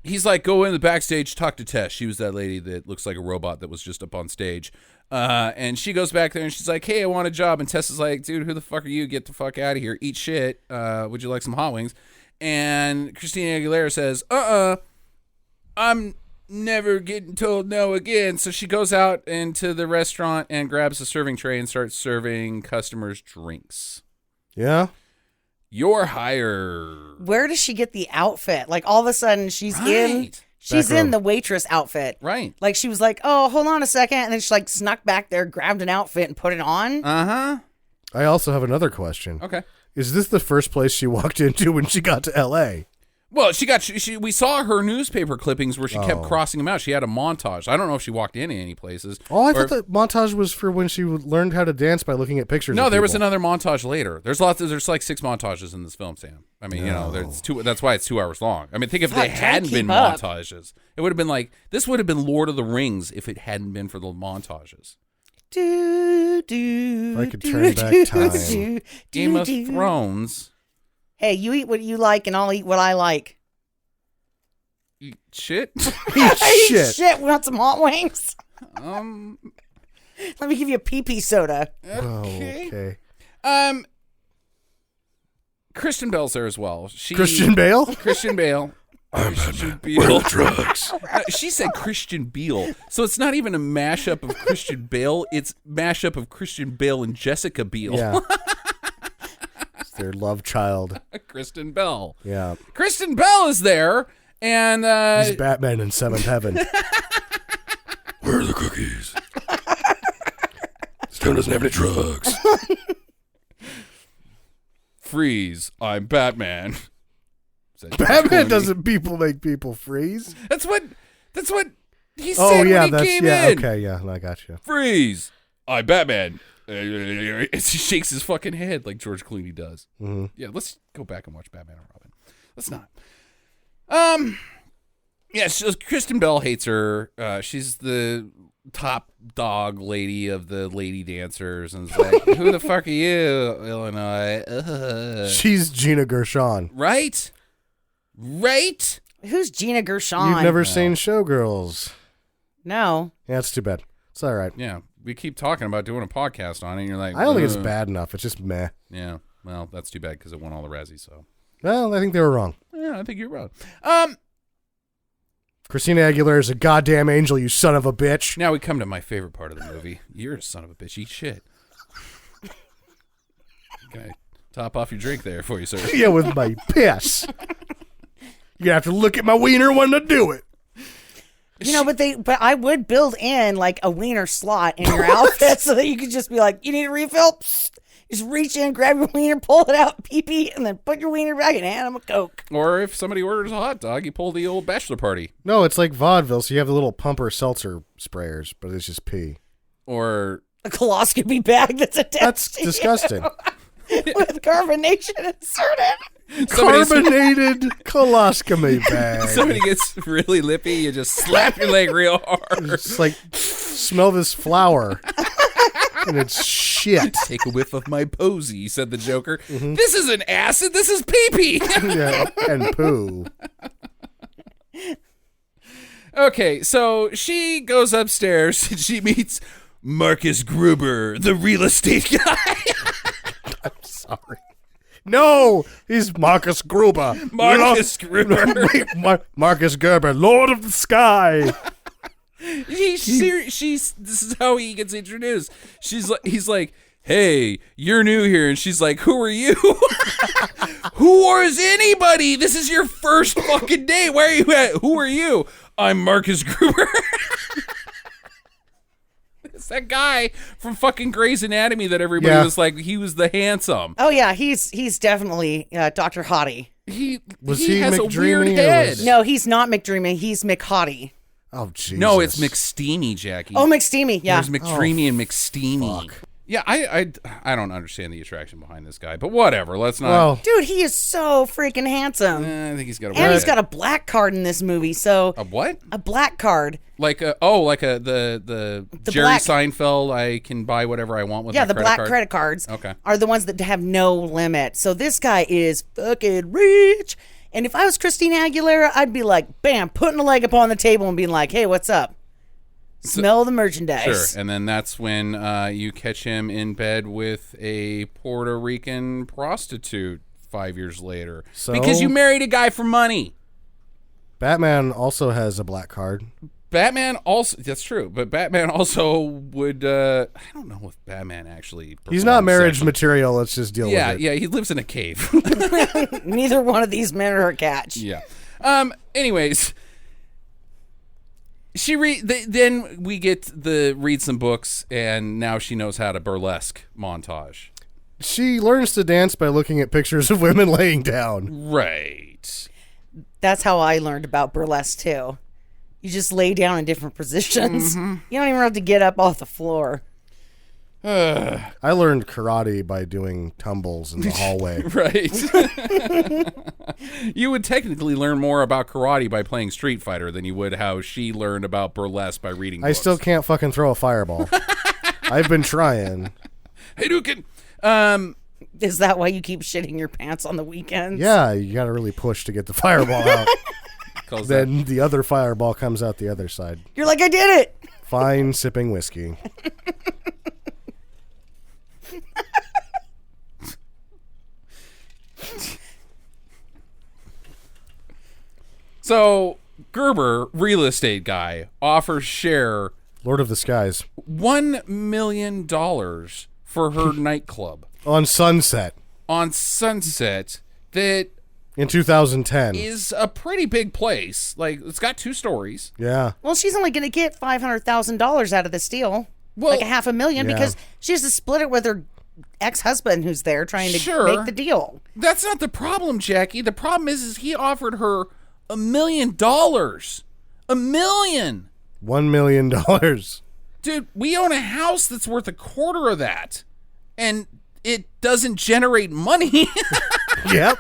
He's like, "Go in the backstage, talk to Tess." She was that lady that looks like a robot that was just up on stage. And she goes back there and she's like, "Hey, I want a job." And Tess is like, "Dude, who the fuck are you? Get the fuck out of here. Eat shit. Would you like some hot wings?" And Christina Aguilera says, "I'm never getting told no again." So she goes out into the restaurant and grabs a serving tray and starts serving customers drinks. Yeah? You're hired. Where does she get the outfit? Like all of a sudden she's in Right. she's Back row. in the waitress outfit. Right. Like she was like, "Oh, hold on a second," and then she like snuck back there, grabbed an outfit and put it on. Uh-huh. I also have another question. Okay. Is this the first place she walked into when she got to L.A.? Well, we saw her newspaper clippings where she kept crossing them out. She had a montage. I don't know if she walked in any places. Oh, I thought the montage was for when she learned how to dance by looking at pictures. No, of there was people. another montage later. There's like 6 montages in this film, Sam. I mean, there's 2. That's why it's 2 hours long. I mean, think if they hadn't been montages, it would have been like this would have been Lord of the Rings if it hadn't been for the montages. If I could turn back time. Game of Thrones. Hey, you eat what you like, and I'll eat what I like. Eat shit. I eat shit. Want some hot wings? Let me give you a pee-pee soda. Okay. Kristen Bell's there as well. Christian Bale? Christian Bale. I'm Batman. Where are the drugs? She said Christian Bale. So it's not even a mashup of Christian Bale. It's mashup of Christian Bale and Jessica Biel. Yeah. It's their love child. Kristen Bell. Yeah. Kristen Bell is there, and He's Batman in Seventh Heaven. Where are the cookies? This town doesn't have any drugs. freeze. I'm Batman. Batman doesn't make people freeze. That's what he said when he came in. Okay, yeah, I got you. Freeze. I'm Batman. He shakes his fucking head like George Clooney does. Mm-hmm. Yeah, let's go back and watch Batman and Robin. Let's not. Yeah, Kristen Bell hates her. She's the top dog lady of the lady dancers, and it's like, who the fuck are you, Illinois? She's Gina Gershon. Right? Who's Gina Gershon? You've never seen Showgirls. No. Yeah, it's too bad. It's all right. Yeah, we keep talking about doing a podcast on it, and you're like, I don't think it's bad enough. It's just meh. Yeah, well, that's too bad because it won all the Razzies, so. Well, I think they were wrong. Yeah, I think you're wrong. Christina Aguilera is a goddamn angel, you son of a bitch. Now we come to my favorite part of the movie. You're a son of a bitch. Eat shit. Can I top off your drink there for you, sir? Yeah, with my piss. You're gonna have to look at my wiener when to do it. You know, but I would build in like a wiener slot in your outfit so that you could just be like, you need a refill? Psst. Just reach in, grab your wiener, pull it out, pee-pee, and then put your wiener back and hand them a Coke. Or if somebody orders a hot dog, you pull the old bachelor party. No, it's like vaudeville, so you have the little pumper seltzer sprayers, but it's just pee. Or a coloscopy bag that's attached That's to disgusting. with carbonation inserted. Carbonated coloscopy bag. Somebody gets really lippy, you just slap your leg real hard. It's like, smell this flour. And it's shit. Take a whiff of my posy, said the Joker. Mm-hmm. This isn't acid, this is pee-pee. Yeah, and poo. Okay, so she goes upstairs and she meets Marcus Gruber, the real estate guy. I'm sorry. No, he's Marcus Gruber. Marcus Gruber. Marcus Gerber, Lord of the Sky. This is how he gets introduced. He's like, hey, you're new here. And she's like, who are you? Who is anybody? This is your first fucking day. Where are you at? Who are you? I'm Marcus Gruber. It's that guy from fucking Grey's Anatomy that everybody was like, he was the handsome. Oh, yeah, he's definitely Dr. Hottie. He he has a McDreamy weird or head. was- No, he's not McDreamy. He's McHottie. Oh, Jesus. No, it's McSteamy, Jackie. Oh, McSteamy, yeah. There's McDreamy and McSteamy. fuck. Yeah, I don't understand the attraction behind this guy, but whatever. Let's not. Well, Dude, he is so freaking handsome. I think he's got a. And he's got a black card in this movie, so a what? a black card. Like the Jerry black- Seinfeld. I can buy whatever I want with Yeah, my the credit black card. credit cards Okay. are the ones that have no limit. So this guy is fucking rich. And if I was Christina Aguilera, I'd be like, bam, putting a leg up on the table and being like, hey, what's up? Smell the merchandise. Sure, and then that's when you catch him in bed with a Puerto Rican prostitute 5 years later. So? Because you married a guy for money. Batman also has a black card. Batman also, that's true, but Batman also would, I don't know if Batman actually He's not performs marriage sexually. material. Let's just deal with it. Yeah, he lives in a cave. Neither one of these men are a catch. Yeah. Anyways, then we get read some books, and now she knows how to burlesque montage. She learns to dance by looking at pictures of women laying down. Right. That's how I learned about burlesque too. You just lay down in different positions. Mm-hmm. You don't even have to get up off the floor. I learned karate by doing tumbles in the hallway. Right. You would technically learn more about karate by playing Street Fighter than you would how she learned about burlesque by reading books. I still can't fucking throw a fireball. I've been trying. Hey, Dukin. Is that why you keep shitting your pants on the weekends? Yeah, you got to really push to get the fireball out. Calls Then the other fireball comes out the other side. You're like, I did it. Fine sipping whiskey. So Gerber, real estate guy, offers Cher Lord of the Skies. $1 million for her nightclub On Sunset on Sunset that in 2010. is a pretty big place. Like, it's got 2 stories. Yeah. Well, she's only going to get $500,000 out of this deal. Well, like $500,000 yeah. because she has to split it with her ex-husband who's there trying to Sure. make the deal. That's not the problem, Jackie. The problem is he offered her $1 million. $1 million. $1 million. Dude, we own a house that's worth a quarter of that, and it doesn't generate money Yep.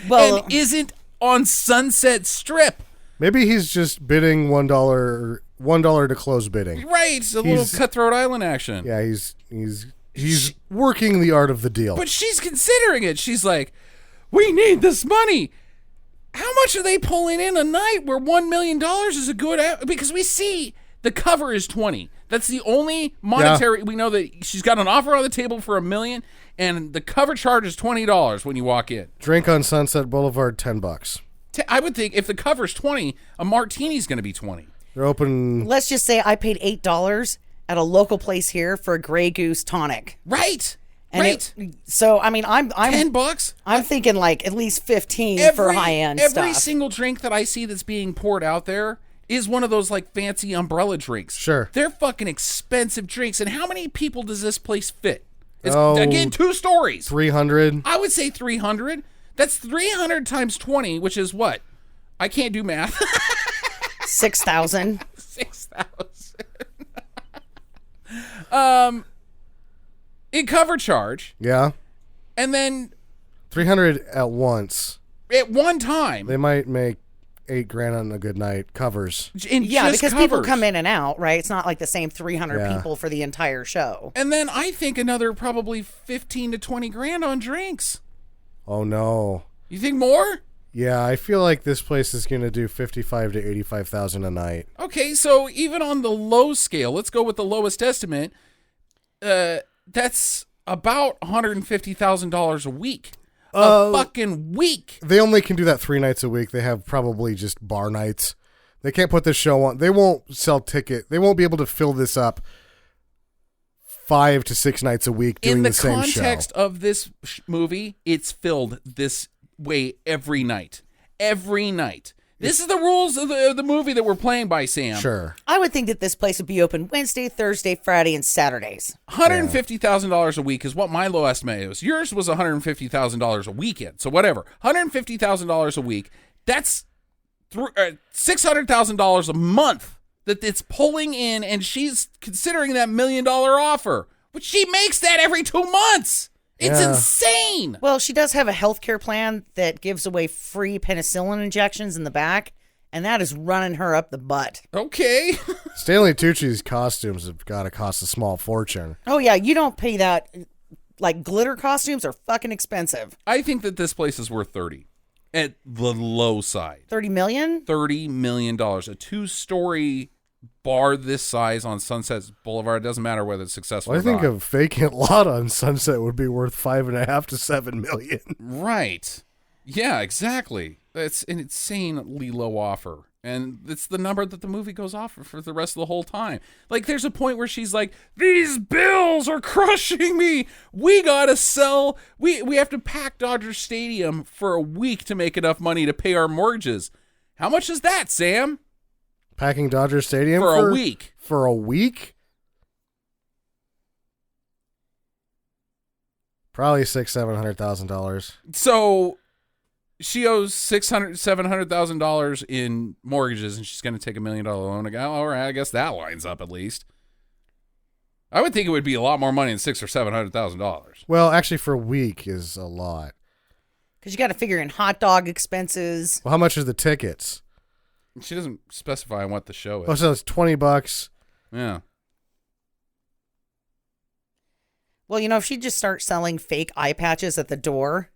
Well, and isn't on Sunset Strip. Maybe he's just bidding $1 to close bidding. Right, it's a little He's- Cutthroat Island action. Yeah, he's working the art of the deal. But she's considering it. She's like, we need this money. How much are they pulling in a night where $1 million is a good... Because we see the cover is 20. That's the only monetary... We know that she's got an offer on the table for $1 million, and the cover charge is $20 when you walk in. Drink on Sunset Boulevard, $10. I would think if the cover's 20, a martini's going to be 20. They're open. let's just say I paid $8 at a local place here for a Grey Goose tonic. Right. And right. So, I mean, I'm $10. I'm thinking like at least 15 for high-end Every stuff. single drink that I see that's being poured out there is one of those like fancy umbrella drinks. Sure. They're fucking expensive drinks. And how many people does this place fit? It's, Oh, again, 2 stories. 300. I would say 300. That's 300 times 20, which is what? I can't do math. 6,000. 6,000. In cover charge. Yeah. And then 300 at once. at one time, They might make $8,000 on a good night. Covers. in Yeah, just because people covers. come in and out, right? It's not like the same 300 Yeah. people for the entire show. And then I think another probably 15 to 20 grand on drinks. Oh no. You think more? Yeah, I feel like this place is going to do 55 to 85,000 a night. Okay, so even on the low scale, let's go with the lowest estimate. That's about $150,000 a week. A fucking week. They only can do that 3 nights a week. They have probably just bar nights. They can't put this show on. They won't sell ticket. They won't be able to fill this up 5 to 6 nights a week doing In the the same show. context of this movie, it's filled this way every night. Every night. This is the rules of the movie that we're playing by, Sam. Sure. I would think that this place would be open Wednesday, Thursday, Friday, and Saturdays. $150,000 a week is what my low estimate is. Yours was $150,000 a weekend. So whatever. $150,000 a week. That's $600,000 a month that it's pulling in, and she's considering that $1 million offer. But she makes that every 2 months. It's Yeah. insane. Well, she does have a health care plan that gives away free penicillin injections in the back, and that is running her up the butt. Okay. Stanley Tucci's costumes have got to cost a small fortune. Oh, yeah, you don't pay that. Like, glitter costumes are fucking expensive. I think that this place is worth 30 at the low side. 30 million? $30 million. A 2-story bar this size on Sunset Boulevard. It doesn't matter whether it's successful Well, I or think not. a vacant lot on Sunset would be worth 5.5 to 7 million. Right. Yeah, exactly. That's an insanely low offer. And it's the number that the movie goes off for the rest of the whole time. Like, there's a point where she's like, these bills are crushing me. We gotta sell. We have to pack Dodger Stadium for a week to make enough money to pay our mortgages. How much is that, Sam? Packing Dodger Stadium For a week. For a week? Probably $600,000-$700,000. So She owes $700,000 in mortgages, and she's going to take $1 million loan. All right, I guess that lines up at least. I would think it would be a lot more money than $600,000 or $700,000. Well, actually, for a week is a lot. Because you got to figure in hot dog expenses. Well, how much are the tickets? She doesn't specify what the show is. Oh, so it's $20. Yeah. Well, you know, if she just starts selling fake eye patches at the door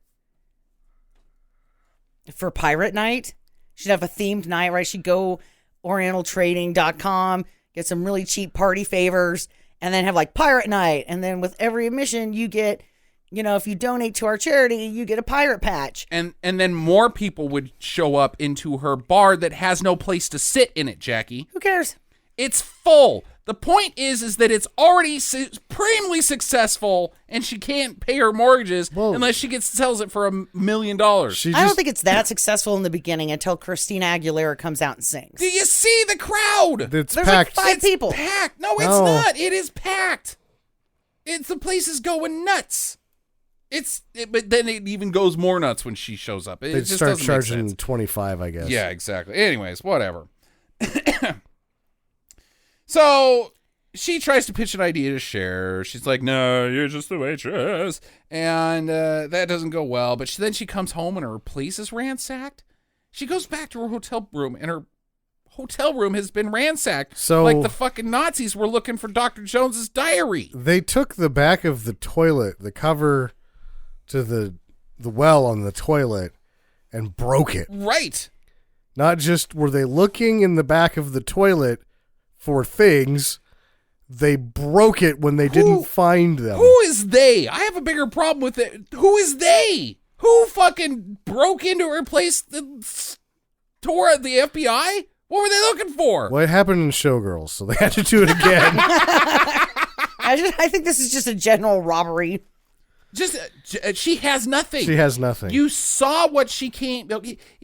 for pirate night, she'd have a themed night, right? She'd go orientaltrading.com, get some really cheap party favors, and then have like pirate night. And then with every admission, you get, you know, if you donate to our charity, you get a pirate patch. And then more people would show up into her bar that has no place to sit in it, Jackie. Who cares? It's full. The point is that it's already supremely successful, and she can't pay her mortgages unless she sells it for $1 million. I don't think it's that successful in the beginning until Christina Aguilera comes out and sings. Do you see the crowd? It's There's packed. like 5 people. Packed. No, it's No. not. It is packed. The place is going nuts. But then it even goes more nuts when she shows up. It They'd just start doesn't make charging sense. $25, I guess. Yeah, exactly. Anyways, whatever. So she tries to pitch an idea to Cher. She's like, no, you're just the waitress. And that doesn't go well. But then she comes home and her place is ransacked. She goes back to her hotel room and her hotel room has been ransacked. So- like the fucking Nazis were looking for Dr. Jones's diary. They took the back of the toilet, the cover to the well on the toilet, and broke it. Right. Not just were they looking in the back of the toilet for things, they broke it when they didn't find them. Who is they? I have a bigger problem with it. Who is they? Who fucking broke into her place, tore at the FBI? What were they looking for? Well, it happened in Showgirls, so they had to do it again. I think this is just a general robbery. Just she has nothing. She has nothing. You saw what she came.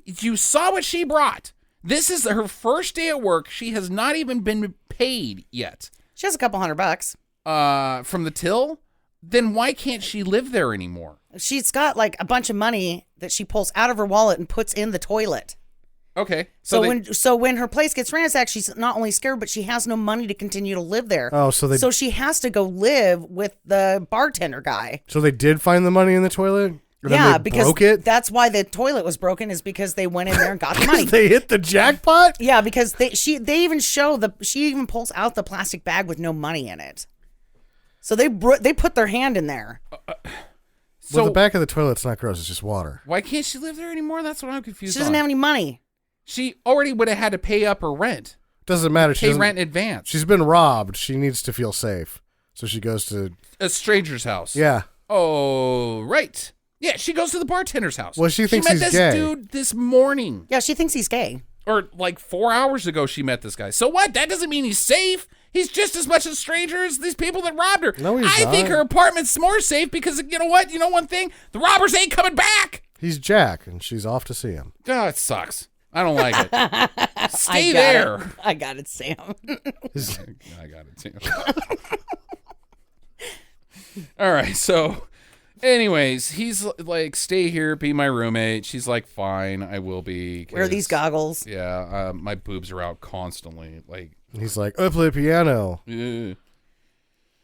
You saw what she brought. This is her first day at work. She has not even been paid yet. She has a couple $100. From the till. Then why can't she live there anymore? She's got like a bunch of money that she pulls out of her wallet and puts in the toilet. Okay. So when her place gets ransacked, she's not only scared, but she has no money to continue to live there. Oh, so she has to go live with the bartender guy. So they did find the money in the toilet? Or then Yeah, they because broke it? that's why the toilet was broken, is because they went in there and got the money. They hit the jackpot? Yeah, because they even show she even pulls out the plastic bag with no money in it. So they put their hand in there. Well, the back of the toilet's not gross. It's just water. Why can't she live there anymore? That's what I'm confused She doesn't on. have any money. She already would have had to pay up her rent. Doesn't matter. Pay rent in advance. She's been robbed. She needs to feel safe. So she goes to... A stranger's house. Yeah. Oh, right. Yeah, she goes to the bartender's house. Well, she thinks met he's this gay. dude this morning. Yeah, she thinks he's gay. Or like 4 hours ago she met this guy. So what? That doesn't mean he's safe. He's just as much a stranger as these people that robbed her. No, he's I think not. her apartment's more safe because, you know what? You know one thing? The robbers ain't coming back. He's Jack, and she's off to see him. Oh, it sucks. I don't like it. Stay I got there. it. I got it, Sam. I got it too. All right, so anyways, he's like, stay here, be my roommate. She's like, fine, I will be. Wear these goggles. Yeah, my boobs are out constantly. Like, He's like, I play piano. ugh.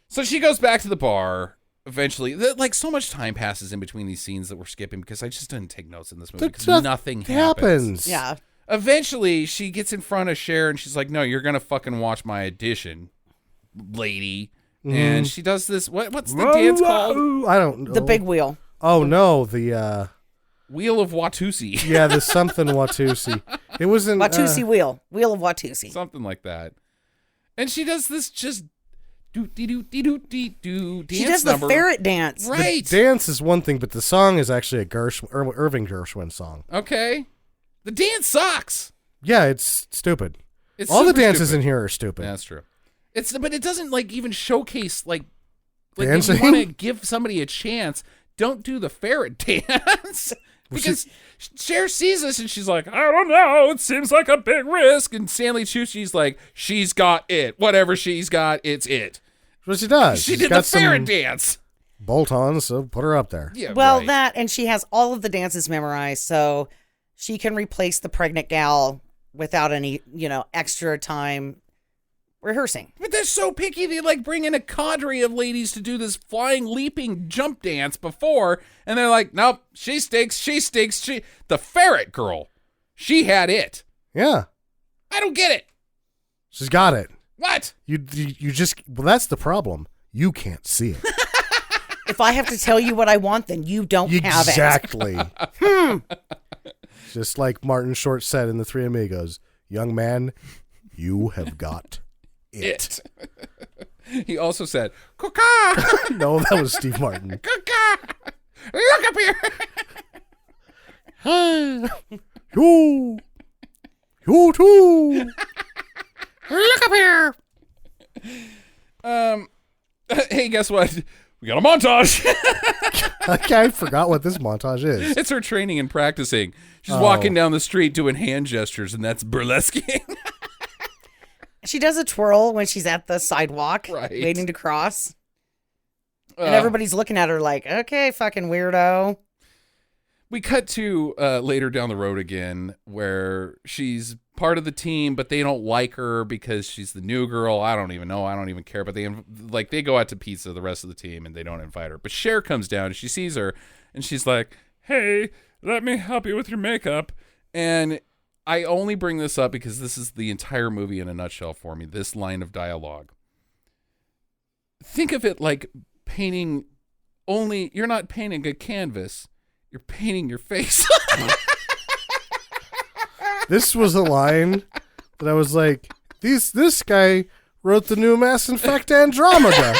So she goes back to the bar. Eventually, like, so much time passes in between these scenes that we're skipping because I just didn't take notes in this movie because nothing happens. Yeah. Eventually, she gets in front of Cher and she's like, no, you're going to fucking watch my audition, lady. And she does this. What's the dance called? I don't know. The big wheel. Oh, no. The, Wheel of Watusi. yeah, the something Watusi. It wasn't... Watusi wheel. Wheel of Watusi. Something like that. And she does this just do-dee-doo-dee-doo-dee-doo dance She does number. the ferret dance. Right. Dance is one thing, but the song is actually a Irving Gershwin song. Okay. The dance sucks. Yeah, it's stupid. It's All the super dances stupid. in here are stupid. Yeah, that's true. But it doesn't like even showcase like if Dancing? you want to give somebody a chance, don't do the ferret dance. Because Cher sees this and she's like, I don't know, it seems like a big risk. And Stanley Tucci's like, she's got it. Whatever she's got, it's it. What she does. She She's did got the ferret some- dance. bolt on, so put her up there. Yeah. Well, right. that, and she has all of the dances memorized, so she can replace the pregnant gal without any, extra time rehearsing. But they're so picky. They like bring in a cadre of ladies to do this flying, leaping jump dance before, and they're like, nope, she stinks. The ferret girl, she had it. Yeah. I don't get it. She's got it. What? You just, well, that's the problem. You can't see it. If I have to tell you what I want, then you don't have it. Exactly. Just like Martin Short said in The Three Amigos, young man, you have got it. He also said, "Caca." No, that was Steve Martin. Caca. Look up here. You too. Look up here. Hey, guess what? We got a montage. I forgot what this montage is. It's her training and practicing. She's walking down the street doing hand gestures, and that's burlesquing. She does a twirl when she's at the sidewalk, Right. waiting to cross. And everybody's looking at her like, okay, fucking weirdo. We cut to later down the road again, where she's part of the team, but they don't like her because she's the new girl. I don't even know. I don't even care. But they go out to pizza, the rest of the team, and they don't invite her. But Cher comes down and she sees her, and she's like, "Hey, let me help you with your makeup." And I only bring this up because this is the entire movie in a nutshell for me. This line of dialogue. Think of it like painting. Only you're not painting a canvas. You're painting your face. This was a line that I was like, this guy wrote the new Mass Effect Andromeda.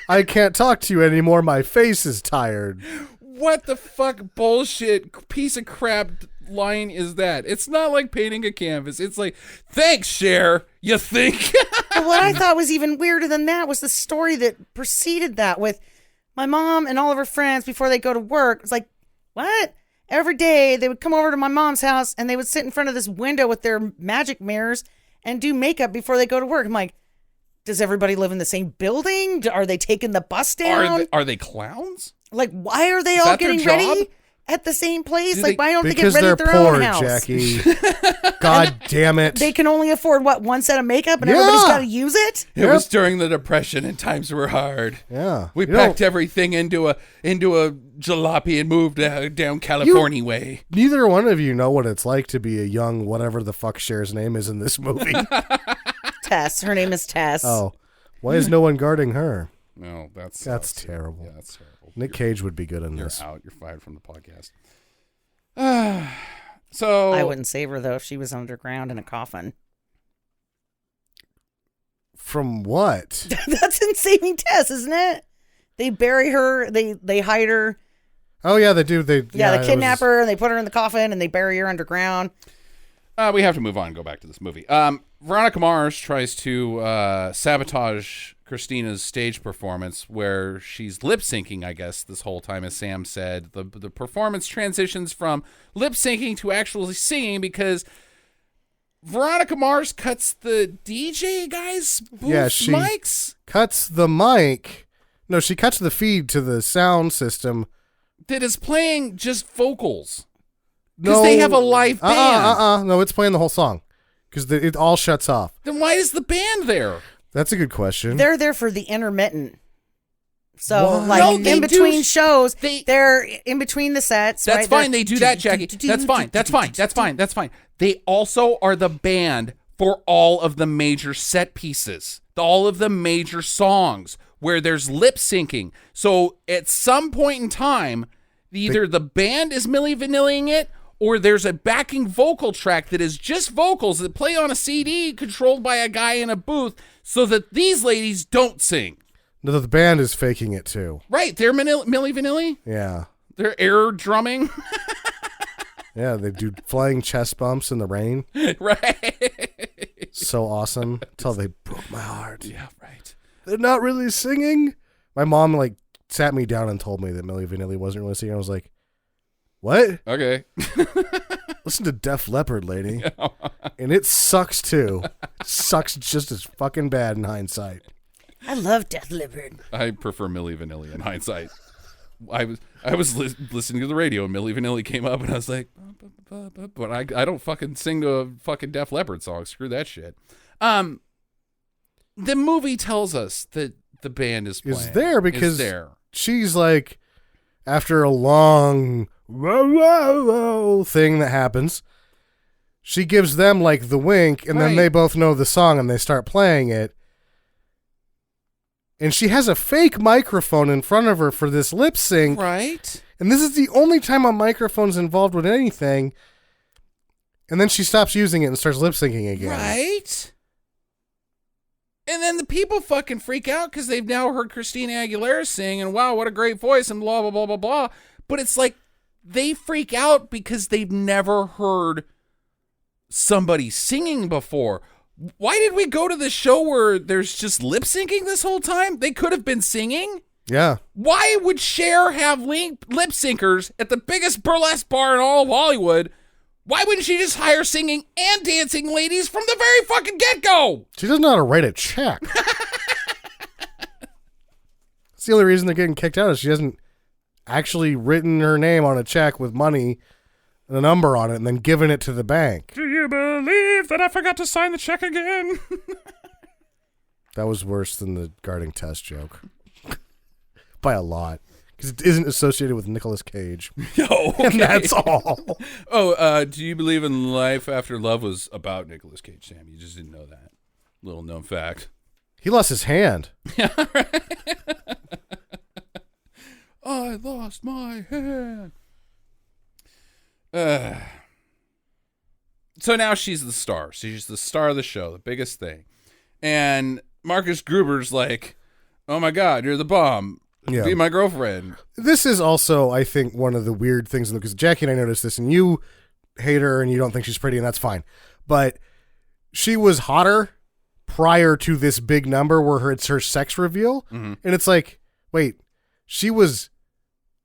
I can't talk to you anymore. My face is tired. What the fuck bullshit piece of crap line is that? It's not like painting a canvas. It's like, thanks, Cher. You think? But what I thought was even weirder than that was the story that preceded that with my mom and all of her friends before they go to work. It's like, what? Every day they would come over to my mom's house and they would sit in front of this window with their magic mirrors and do makeup before they go to work. I'm like, does everybody live in the same building? Are they taking the bus down? Are they clowns? Like, why are they Is all that their getting job? ready at the same place? Do Like, they- why don't they get Because ready they're at their poor, own house? Jackie. God damn it. They can only afford, one set of makeup and Yeah. everybody's got to use it? It was during the Depression and times were hard. Yeah. We You packed know, everything into a jalopy and moved down California way. neither one of you know what it's like to be a young whatever the fuck Cher's name is in this movie. Tess. Her name is Tess. Oh. Why is no one guarding her? No, that's terrible. Yeah, that's terrible. Nick Cage would be good in You're this. out. You're fired from the podcast. So I wouldn't save her, though, if she was underground in a coffin. From what? That's in Saving Tess, isn't it? They bury her. They hide her. Oh, yeah, they do. They They kidnap her and they put her in the coffin and they bury her underground. we have to move on and go back to this movie. Veronica Mars tries to sabotage Christina's stage performance where she's lip syncing, I guess, this whole time, as Sam said. The performance transitions from lip syncing to actually singing because Veronica Mars cuts the DJ guy's booth mics cuts the mic. No, she cuts the feed to the sound system. that is playing just vocals. Because they have a live band. No, it's playing the whole song. Because it all shuts off. Then why is the band there? That's a good question. They're there for the intermittent. So, What? like, No, they in between do- shows, they- they're in between the sets. That's right? fine. They're- They do that, Jackie. That's fine. That's fine. That's fine. That's fine. They also are the band for all of the major set pieces, all of the major songs where there's lip syncing. So at some point in time, either the band is Milli Vanilling it or there's a backing vocal track that is just vocals that play on a CD controlled by a guy in a booth so that these ladies don't sing. No, the band is faking it too. Right. They're Milli Vanilli. Yeah. They're air drumming. Yeah, they do flying chest bumps in the rain. Right. So awesome. Until they broke my heart. Yeah, right. They're not really singing. My mom sat me down and told me that Milli Vanilli wasn't really singing. I was like, what? Okay. Listen to Def Leppard, lady. And it sucks too. Sucks just as fucking bad in hindsight. I love Def Leppard. I prefer Milli Vanilli in hindsight. I was listening to the radio and Milli Vanilli came up and I was like, but I don't fucking sing to a fucking Def Leppard song. Screw that shit. The movie tells us that the band is playing. Is there because she's like, after a long thing that happens, she gives them like the wink, and then they both know the song and they start playing it. And she has a fake microphone in front of her for this lip sync. Right. And this is the only time a microphone's involved with anything. And then she stops using it and starts lip syncing again. Right. And then the people fucking freak out because they've now heard Christina Aguilera sing and wow, what a great voice and blah, blah, blah, blah, blah. But it's like they freak out because they've never heard somebody singing before. Why did we go to the show where there's just lip syncing this whole time? They could have been singing. Yeah. Why would Cher have lip syncers at the biggest burlesque bar in all of Hollywood? Why wouldn't she just hire singing and dancing ladies from the very fucking get-go? She doesn't know how to write a check. That's the only reason they're getting kicked out is she hasn't actually written her name on a check with money and a number on it and then given it to the bank. Do you believe that I forgot to sign the check again? That was worse than the guarding test joke. By a lot. Because it isn't associated with Nicolas Cage. Oh, okay. And that's all. Oh, do you believe in life after love was about Nicolas Cage, Sam? You just didn't know that. Little known fact. He lost his hand. Yeah, right. I lost my hand. So now she's the star. She's the star of the show, the biggest thing. And Marcus Gruber's like, oh my God, you're the bomb. Yeah. Be my girlfriend. This is also, I think, one of the weird things, because Jackie and I noticed this, and you hate her and you don't think she's pretty, and that's fine. But she was hotter prior to this big number where it's her sex reveal. Mm-hmm. And it's like, wait, she was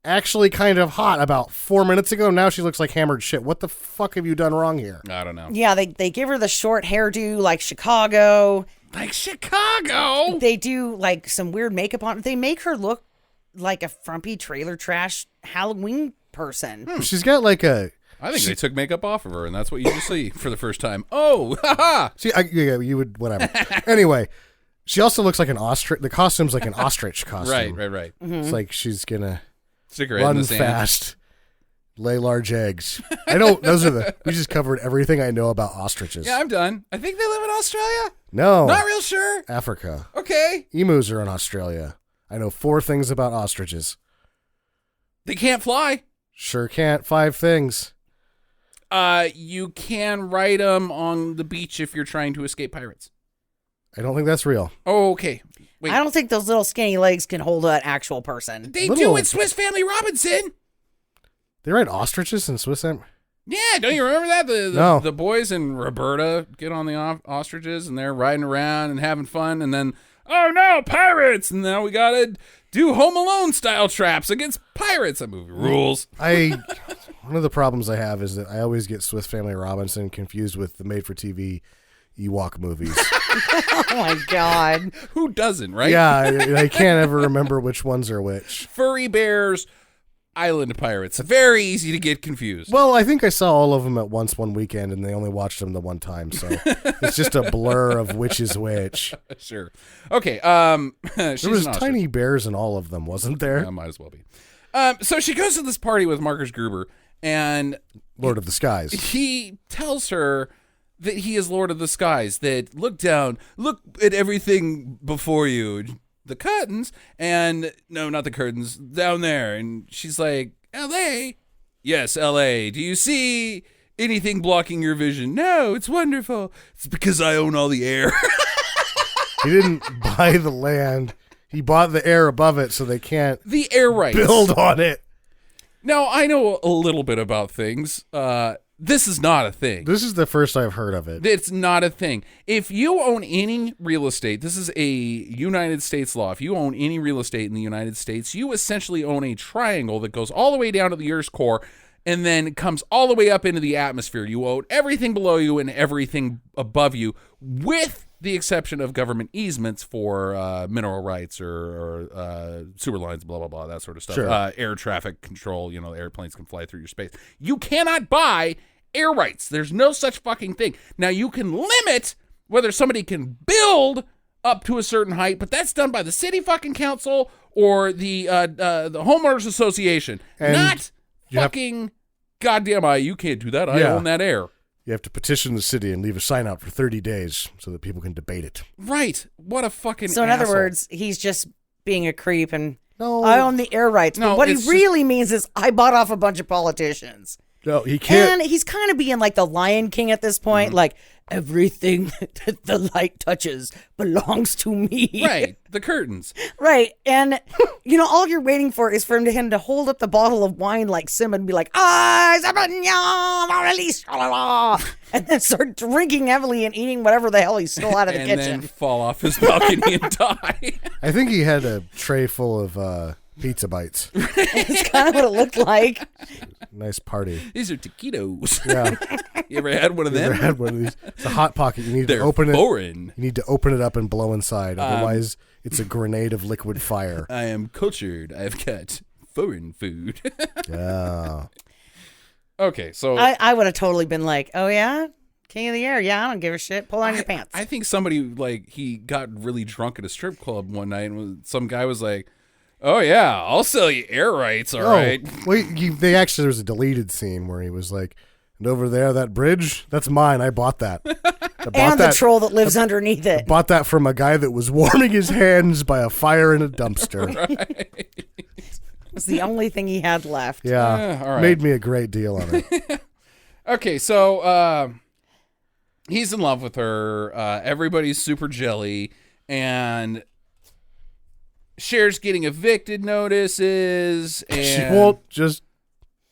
actually kind of hot about 4 minutes ago. Now she looks like hammered shit. What the fuck have you done wrong here? I don't know. Yeah, they give her the short hairdo like Chicago. Like Chicago? They do like some weird makeup on. They make her look like a frumpy trailer trash Halloween person. She's got like a... I think they took makeup off of her, and that's what you just see for the first time. Oh, haha! See, yeah, you would, whatever. Anyway, she also looks like an ostrich. The costume's like an ostrich costume. Right. Mm-hmm. It's like she's gonna stick her head in run the sand. fast, lay large eggs. I don't. We just covered everything I know about ostriches. Yeah, I'm done. I think they live in Australia. No, Not real sure. Africa. Okay. Emus are in Australia. I know 4 things about ostriches. They can't fly. Sure can't. 5 things. You can ride them on the beach if you're trying to escape pirates. I don't think that's real. Oh, okay. Wait. I don't think those little skinny legs can hold an actual person. They do in Swiss Family Robinson. They ride ostriches in Swiss. Yeah, don't you remember that? No. The boys in Roberta get on the ostriches and they're riding around and having fun, and then, oh no, pirates! And now we gotta do Home Alone style traps against pirates. That movie rules. One of the problems I have is that I always get Swiss Family Robinson confused with the made-for-TV Ewok movies. Oh my God. Who doesn't, right? Yeah, I can't ever remember which ones are which. Furry bears, island pirates. Very easy to get confused. Well, I think I saw all of them at once one weekend, and they only watched them the one time, so it's just a blur of which is which. Sure. Okay. There was tiny bears in all of them, wasn't there? Might as well be. So she goes to this party with Marcus Gruber, and Lord of the Skies. He tells her that he is Lord of the Skies, that look down, look at everything before you, the curtains, and no, not the curtains, down there. And she's like, L.A.? Yes, L.A. Do you see anything blocking your vision? No, it's wonderful. It's because I own all the air. He didn't buy the land. He bought the air above it, so they can't The air rights. build on it. Now, I know a little bit about things. This is not a thing. This is the first I've heard of it. It's not a thing. If you own any real estate, this is a United States law. If you own any real estate in the United States, you essentially own a triangle that goes all the way down to the Earth's core and then comes all the way up into the atmosphere. You own everything below you and everything above you with the exception of government easements for mineral rights or sewer lines, blah, blah, blah, that sort of stuff. Sure. Air traffic control, airplanes can fly through your space. You cannot buy air rights. There's no such fucking thing. Now, you can limit whether somebody can build up to a certain height, but that's done by the city fucking council or the homeowners association. And not fucking goddamn you can't do that. I Yeah. own that air. You have to petition the city and leave a sign out for 30 days so that people can debate it. Right. What a fucking So in other asshole. words, he's just being a creep and No. I own the air rights. No, But what he it's really means is I bought off a bunch of politicians. No, he can't. And he's kind of being like the Lion King at this point, like everything that the light touches belongs to me. Right. The curtains. Right. And, all you're waiting for is for him to hold up the bottle of wine like Simba and be like, and then start drinking heavily and eating whatever the hell he stole out of the And kitchen. then fall off his balcony and die. I think he had a tray full of pizza bites. It's kind of what it looked like. Nice party. These are taquitos. Yeah. You ever had one of Never them? had one of these. It's a hot pocket. You need They're to open it. foreign. You need to open it up and blow inside. Otherwise, it's a grenade of liquid fire. I am cultured. I've got foreign food. Yeah. Okay, so I would have totally been like, oh, yeah? King of the air. Yeah, I don't give a shit. Pull on your pants. I think somebody he got really drunk at a strip club one night, and some guy was like, "Oh yeah, I'll sell you air rights, all right." Wait, there was a deleted scene where he was like, and over there, that bridge, that's mine. I bought that. I bought and the that. troll that lives underneath it. Bought that from a guy that was warming his hands by a fire in a dumpster. It's the only thing he had left. Yeah. all right. Made me a great deal on it. Okay, so he's in love with her. Everybody's super jelly, and Cher's getting evicted notices, and She won't just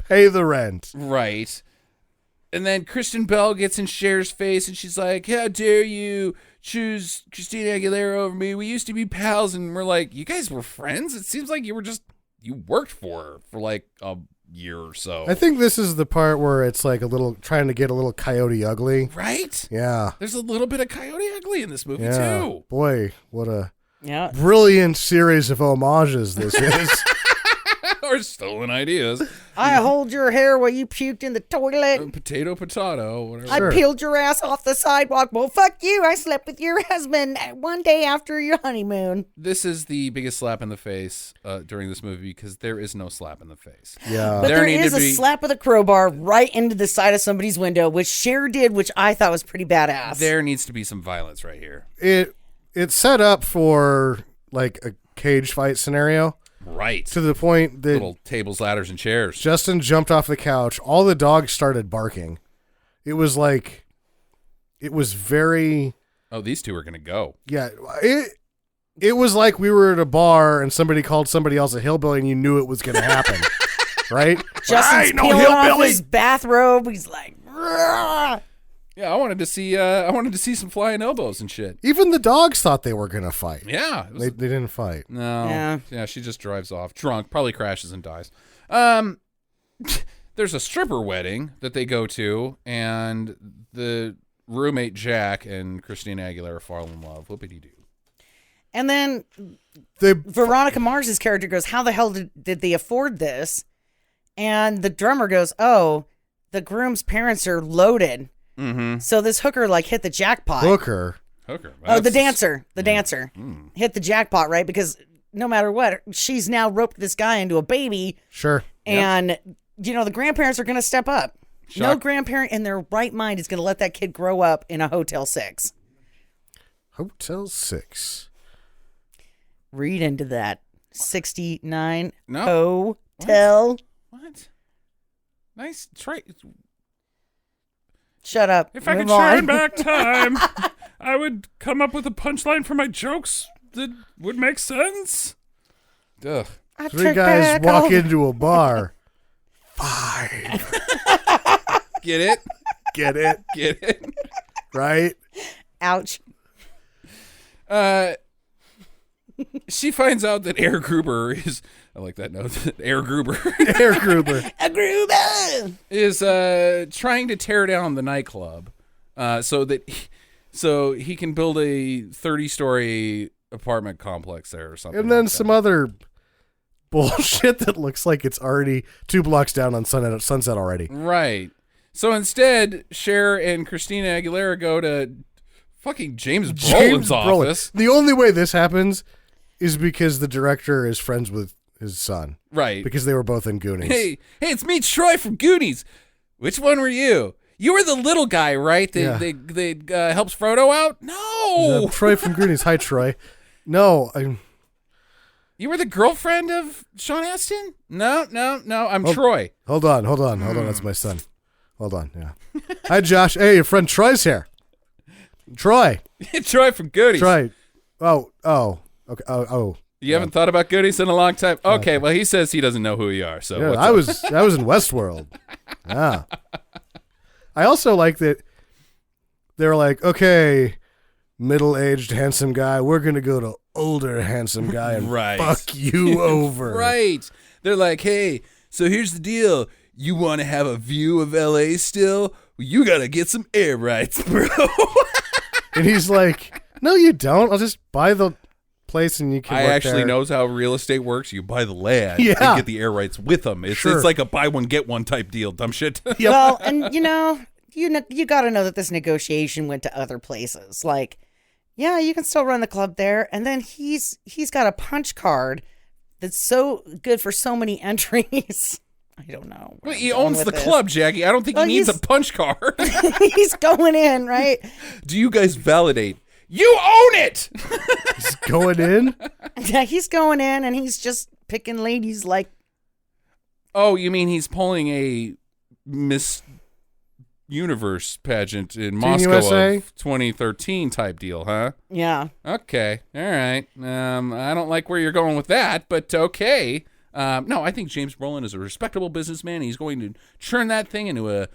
pay the rent. right. And then Kristen Bell gets in Cher's face, and she's like, "How dare you choose Christina Aguilera over me? We used to be pals." And we're like, "You guys were friends? It seems like you worked for her for like a year or so." I think this is the part where it's like trying to get a little Coyote Ugly. Right? Yeah. There's a little bit of Coyote Ugly in this movie, Yeah. too. Boy, what a Yeah. brilliant series of homages this is. Or stolen ideas. I hold your hair while you puked in the toilet. Potato, whatever. I peeled your ass off the sidewalk. Well, fuck you. I slept with your husband one day after your honeymoon. This is the biggest slap in the face during this movie because there is no slap in the face. Yeah. But there needed is to a be- slap with a crowbar right into the side of somebody's window, which Cher did, which I thought was pretty badass. There needs to be some violence right here. It's set up for like a cage fight scenario Right. to the point that Little tables, ladders, and chairs. Justin jumped off the couch. All the dogs started barking. It was very, Oh, these two are going to go. yeah. It was like we were at a bar and somebody called somebody else a hillbilly and you knew it was going to happen, right? Justin's peeling off his bathrobe. He's like, "Rah." Yeah, I wanted to see some flying elbows and shit. Even the dogs thought they were going to fight. Yeah. It was- They didn't fight. no. Yeah, she just drives off. Drunk, probably crashes and dies. There's a stripper wedding that they go to, and the roommate Jack and Christina Aguilera fall in love. Whoopity-doo. And then Veronica Mars's character goes, how the hell did they afford this? And the drummer goes, oh, the groom's parents are loaded. Mm-hmm. So this hooker hit the jackpot. Hooker. Oh, the dancer. The dancer hit the jackpot, right? Because no matter what, she's now roped this guy into a baby. Sure. And, the grandparents are going to step up. No Shock. grandparent in their right mind is going to let that kid grow up in a Hotel 6. Hotel 6. Read into that. 69 No. Hotel. What? Nice try. Shut up. If I Move could on. turn back time, I would come up with a punchline for my jokes that would make sense. Ugh. I Three took guys back walk all- into a bar. 5. Get it? Get it? Get it? Right? Ouch. She finds out that Air Gruber is. I like that note. Air Gruber Air Gruber. A Gruber. is trying to tear down the nightclub so that So he can build a 30-story apartment complex there or something. And then like some that. other bullshit that looks like it's already 2 blocks down on Sunset already. Right. So instead, Cher and Christina Aguilera go to fucking James Brolin's office. The only way this happens is because the director is friends with his son. Right. Because they were both in Goonies. Hey, it's me, Troy from Goonies. Which one were you? You were the little guy, right? That helps Frodo out? No. Troy from Goonies. Hi, Troy. No, You were the girlfriend of Sean Astin? No. I'm Troy. Hold on. That's my son. Hold on. Yeah. Hi, Josh. Hey, your friend Troy's here. Troy. Troy from Goonies. Troy. Oh. Okay. Oh. You haven't thought about Goonies in a long time? Okay, well, he says he doesn't know who you are. So Yeah, what's I was in Westworld. Yeah. I also like that they're like, okay, middle-aged handsome guy, we're gonna go to older handsome guy and Right. fuck you over. Right. They're like, hey, so here's the deal. You want to have a view of L.A. still? Well, you got to get some air rights, bro. And he's like, no, you don't. I'll just buy the place and you can I work actually there. knows how real estate works. You buy the land Yeah. and get the air rights with them. It's Sure. it's like a buy one get one type deal. Dumb shit. Well, and you got to know that this negotiation went to other places. Like, yeah, you can still run the club there, and then he's got a punch card that's so good for so many entries. I don't know. Well, he owns the club, Jackie. I don't think Well, he needs a he's- punch card. He's going in, right? Do you guys validate? You own it. He's going in. Yeah, he's going in, and he's just picking ladies like. Oh, you mean he's pulling a Miss Universe pageant in Moscow USA? of 2013 type deal, huh? Yeah. Okay, all right. I don't like where you're going with that, but okay. No, I think James Brolin is a respectable businessman. He's going to turn that thing into a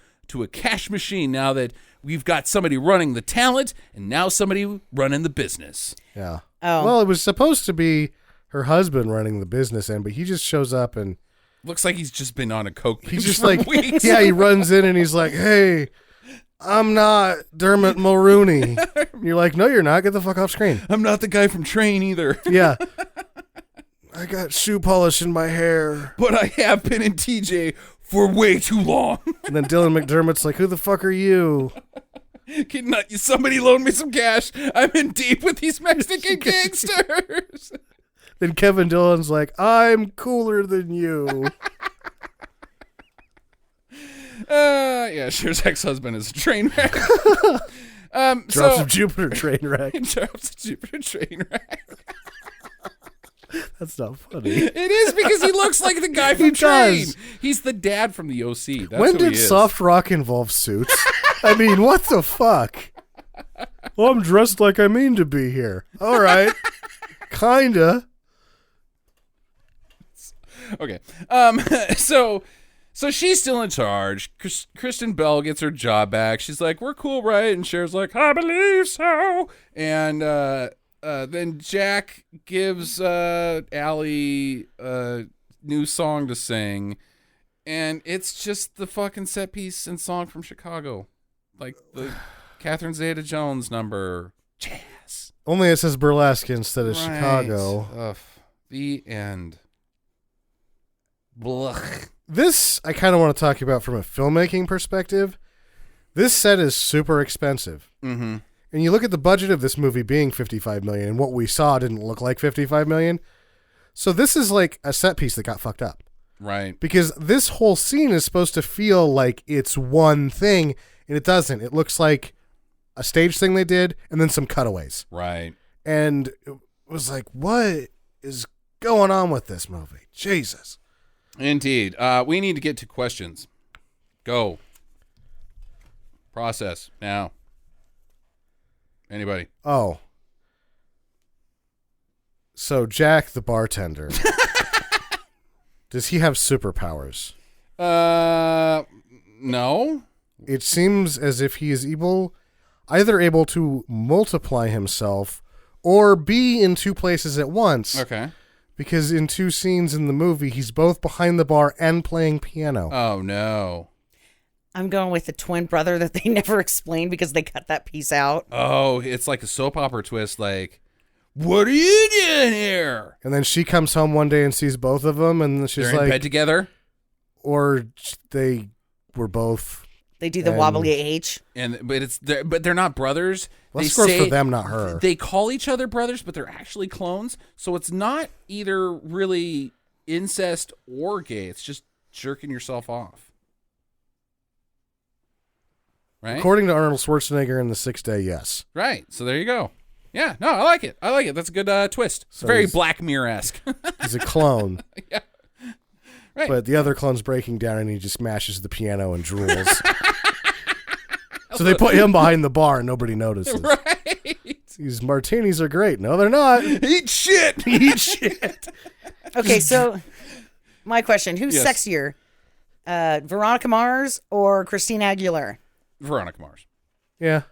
cash machine now that we've got somebody running the talent and now somebody running the business. Yeah. Oh. Well, it was supposed to be her husband running the business end, but he just shows up and Looks like he's just been on a coke binge he's just for like, weeks. yeah, he runs in and he's like, hey, I'm not Dermot Mulrooney. You're like, no, you're not. Get the fuck off screen. I'm not the guy from Train either, Yeah. I got shoe polish in my hair. but I have been in TJ for way too long. And then Dylan McDermott's like, who the fuck are you? Can not somebody loan me some cash? I'm in deep with these Mexican gangsters. Then Kevin Dillon's like, I'm cooler than you. Yeah, Cher's ex-husband is a train wreck. Drops of Jupiter train wreck. Drops a Jupiter train wreck. That's not funny. It is because he looks like the guy from He Train. does. He's the dad from the OC. That's When who did he is. soft rock involve suits? I mean, what the fuck? Well, I'm dressed like I mean to be here. All right. Kinda. Okay. So she's still in charge. Kristen Bell gets her job back. She's like, "We're cool, right?" And Cher's like, "I believe so." And then Jack gives Allie a new song to sing, and it's just the fucking set piece and song from Chicago, like the Catherine Zeta-Jones number, jazz. Only it says Burlesque instead of Right. Chicago. Ugh. The end. Blech. This I kind of want to talk about from a filmmaking perspective. This set is super expensive. Mm-hmm. And you look at the budget of this movie being $55 million, and what we saw didn't look like $55 million. So this is like a set piece that got fucked up. Right. Because this whole scene is supposed to feel like it's one thing, and it doesn't. It looks like a stage thing they did, and then some cutaways. Right. And it was like, what is going on with this movie? Jesus. Indeed. We need to get to questions. Go. Process now. Anybody? Oh. So Jack, the bartender, does he have superpowers? No. It seems as if he is either able to multiply himself or be in two places at once. Okay. Because in two scenes in the movie, he's both behind the bar and playing piano. Oh no. I'm going with the twin brother that they never explained because they cut that piece out. Oh, it's like a soap opera twist. Like, what are you doing here? And then she comes home one day and sees both of them, and she's They're in like, bed together, or they were both. They do the wobbly H. but they're not brothers. Well, They scores say for them, not her. They call each other brothers, but they're actually clones. So it's not either really incest or gay. It's just jerking yourself off. Right? According to Arnold Schwarzenegger in The Sixth Day, yes. Right. So there you go. Yeah. No, I like it. That's a good twist. It's So very he's- Black Mirror-esque. He's a clone. Yeah. Right. But the other clone's breaking down and he just smashes the piano and drools. So they put him behind the bar and nobody notices. Right. These martinis are great. No, they're not. Eat shit. Eat shit. Okay, so my question: who's Yes. sexier, Veronica Mars or Christina Aguilera? Veronica Mars. Yeah.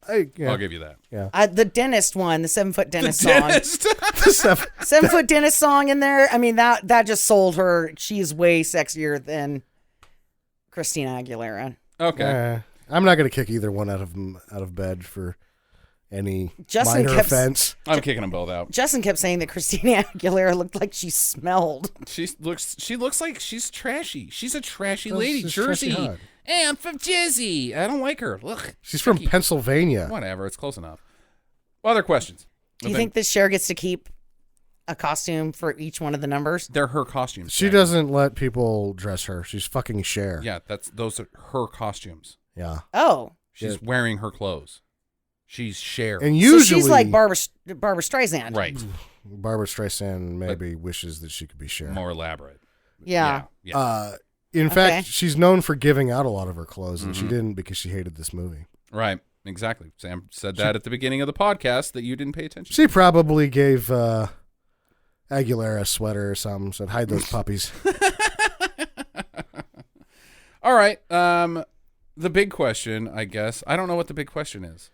I'll give you that. Yeah. The dentist one, the 7-foot dentist song. Dentist. 7-foot dentist song in there. I mean, that just sold her. She's way sexier than Christina Aguilera. Okay. I'm not going to kick either one out of bed for any Justin minor kept- offense. I'm kicking them both out. Justin kept saying that Christina Aguilera looked like she smelled. She looks like she's trashy. She's a trashy Well, lady. she's Jersey. trashy hot. Hey, I'm from Jersey. I don't like her. Look. She's from Chucky. Pennsylvania. Whatever. It's close enough. Other questions? Do you think that Cher gets to keep a costume for each one of the numbers? They're her costumes? She Jack. doesn't let people dress her. She's fucking Cher. Yeah, those are her costumes. Yeah. Oh. She's wearing her clothes. She's Cher. And So usually she's like Barbara Streisand. Right. Barbara Streisand maybe wishes that she could be Cher. More elaborate. Yeah. Yeah. In Okay. fact, she's known for giving out a lot of her clothes, and Mm-hmm. she didn't because she hated this movie. Right. Exactly. Sam said that at the beginning of the podcast that you didn't pay attention. She probably gave Aguilera a sweater or something, said, hide those puppies. All right. The big question, I guess. I don't know what the big question is.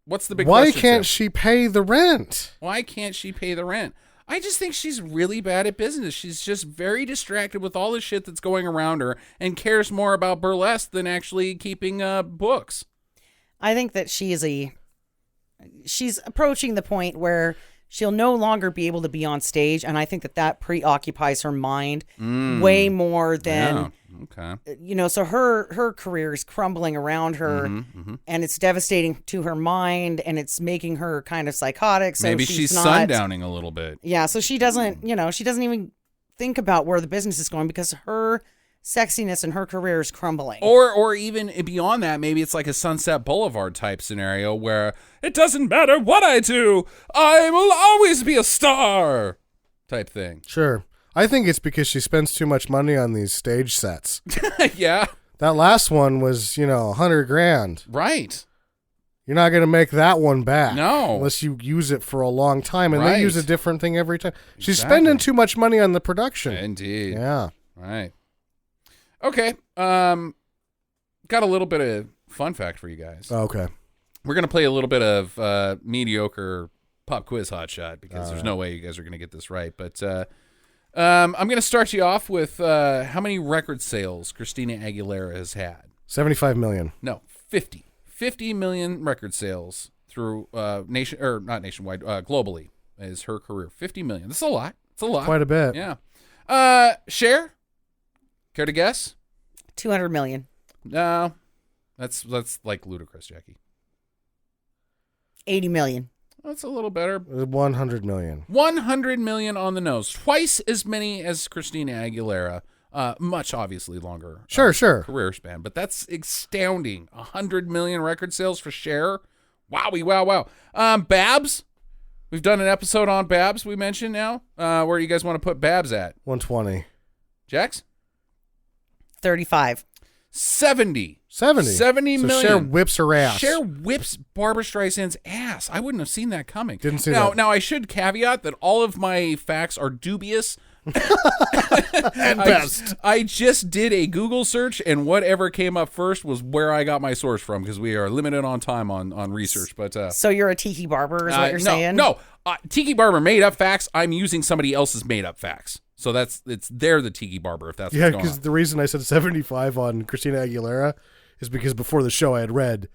What's the big Why question? can't Sam? she pay the rent? Why can't she pay the rent? I just think she's really bad at business. She's just very distracted with all the shit that's going around her and cares more about burlesque than actually keeping books. I think that she's approaching the point where she'll no longer be able to be on stage, and I think that preoccupies her mind way more than Yeah. Okay. So her career is crumbling around her, and it's devastating to her mind, and it's making her kind of psychotic. So Maybe she's not, sundowning a little bit. Yeah, so she doesn't even think about where the business is going because her sexiness and her career is crumbling. Or even beyond that, maybe it's like a Sunset Boulevard type scenario where It doesn't matter what I do. I will always be a star. type thing. Sure. I think it's because she spends too much money on these stage sets. Yeah. That last one was, $100,000. Right. You're not going to make that one back. No. Unless you use it for a long time, and Right. they use a different thing every time. She's Exactly. spending too much money on the production. Indeed. Yeah. Right. Okay. Got a little bit of fun fact for you guys. Okay. We're going to play a little bit of mediocre pop quiz hotshot because there's no way you guys are going to get this right. But I'm going to start you off with how many record sales Christina Aguilera has had. 75 million. No, 50. 50 million record sales through not nationwide, globally is her career. 50 million. That's a lot. It's a lot. Quite a bit. Yeah. Cher? Care to guess? 200 million. No. That's like ludicrous, Jackie. 80 million. That's a little better. 100 million. 100 million on the nose. Twice as many as Christina Aguilera. Much obviously longer. Sure. Career span, but that's astounding. 100 million record sales for Cher. Wowie, wow. Babs. We've done an episode on Babs. We mentioned now. Where do you guys want to put Babs at? 120. Jax? 35. 70. 70. 70 so million. Cher whips her ass. Cher whips Barbara Streisand's ass. I wouldn't have seen that coming. Didn't see now, that. Now, I should caveat that all of my facts are dubious. At best. I just did a Google search, and whatever came up first was where I got my source from because we are limited on time on research. But So you're a Tiki Barber is what you're no, saying? No, Tiki Barber made up facts. I'm using somebody else's made up facts. So they're the Tiki Barber, if that's Yeah, what's going because on. the reason I said 75 on Christina Aguilera is because before the show I had read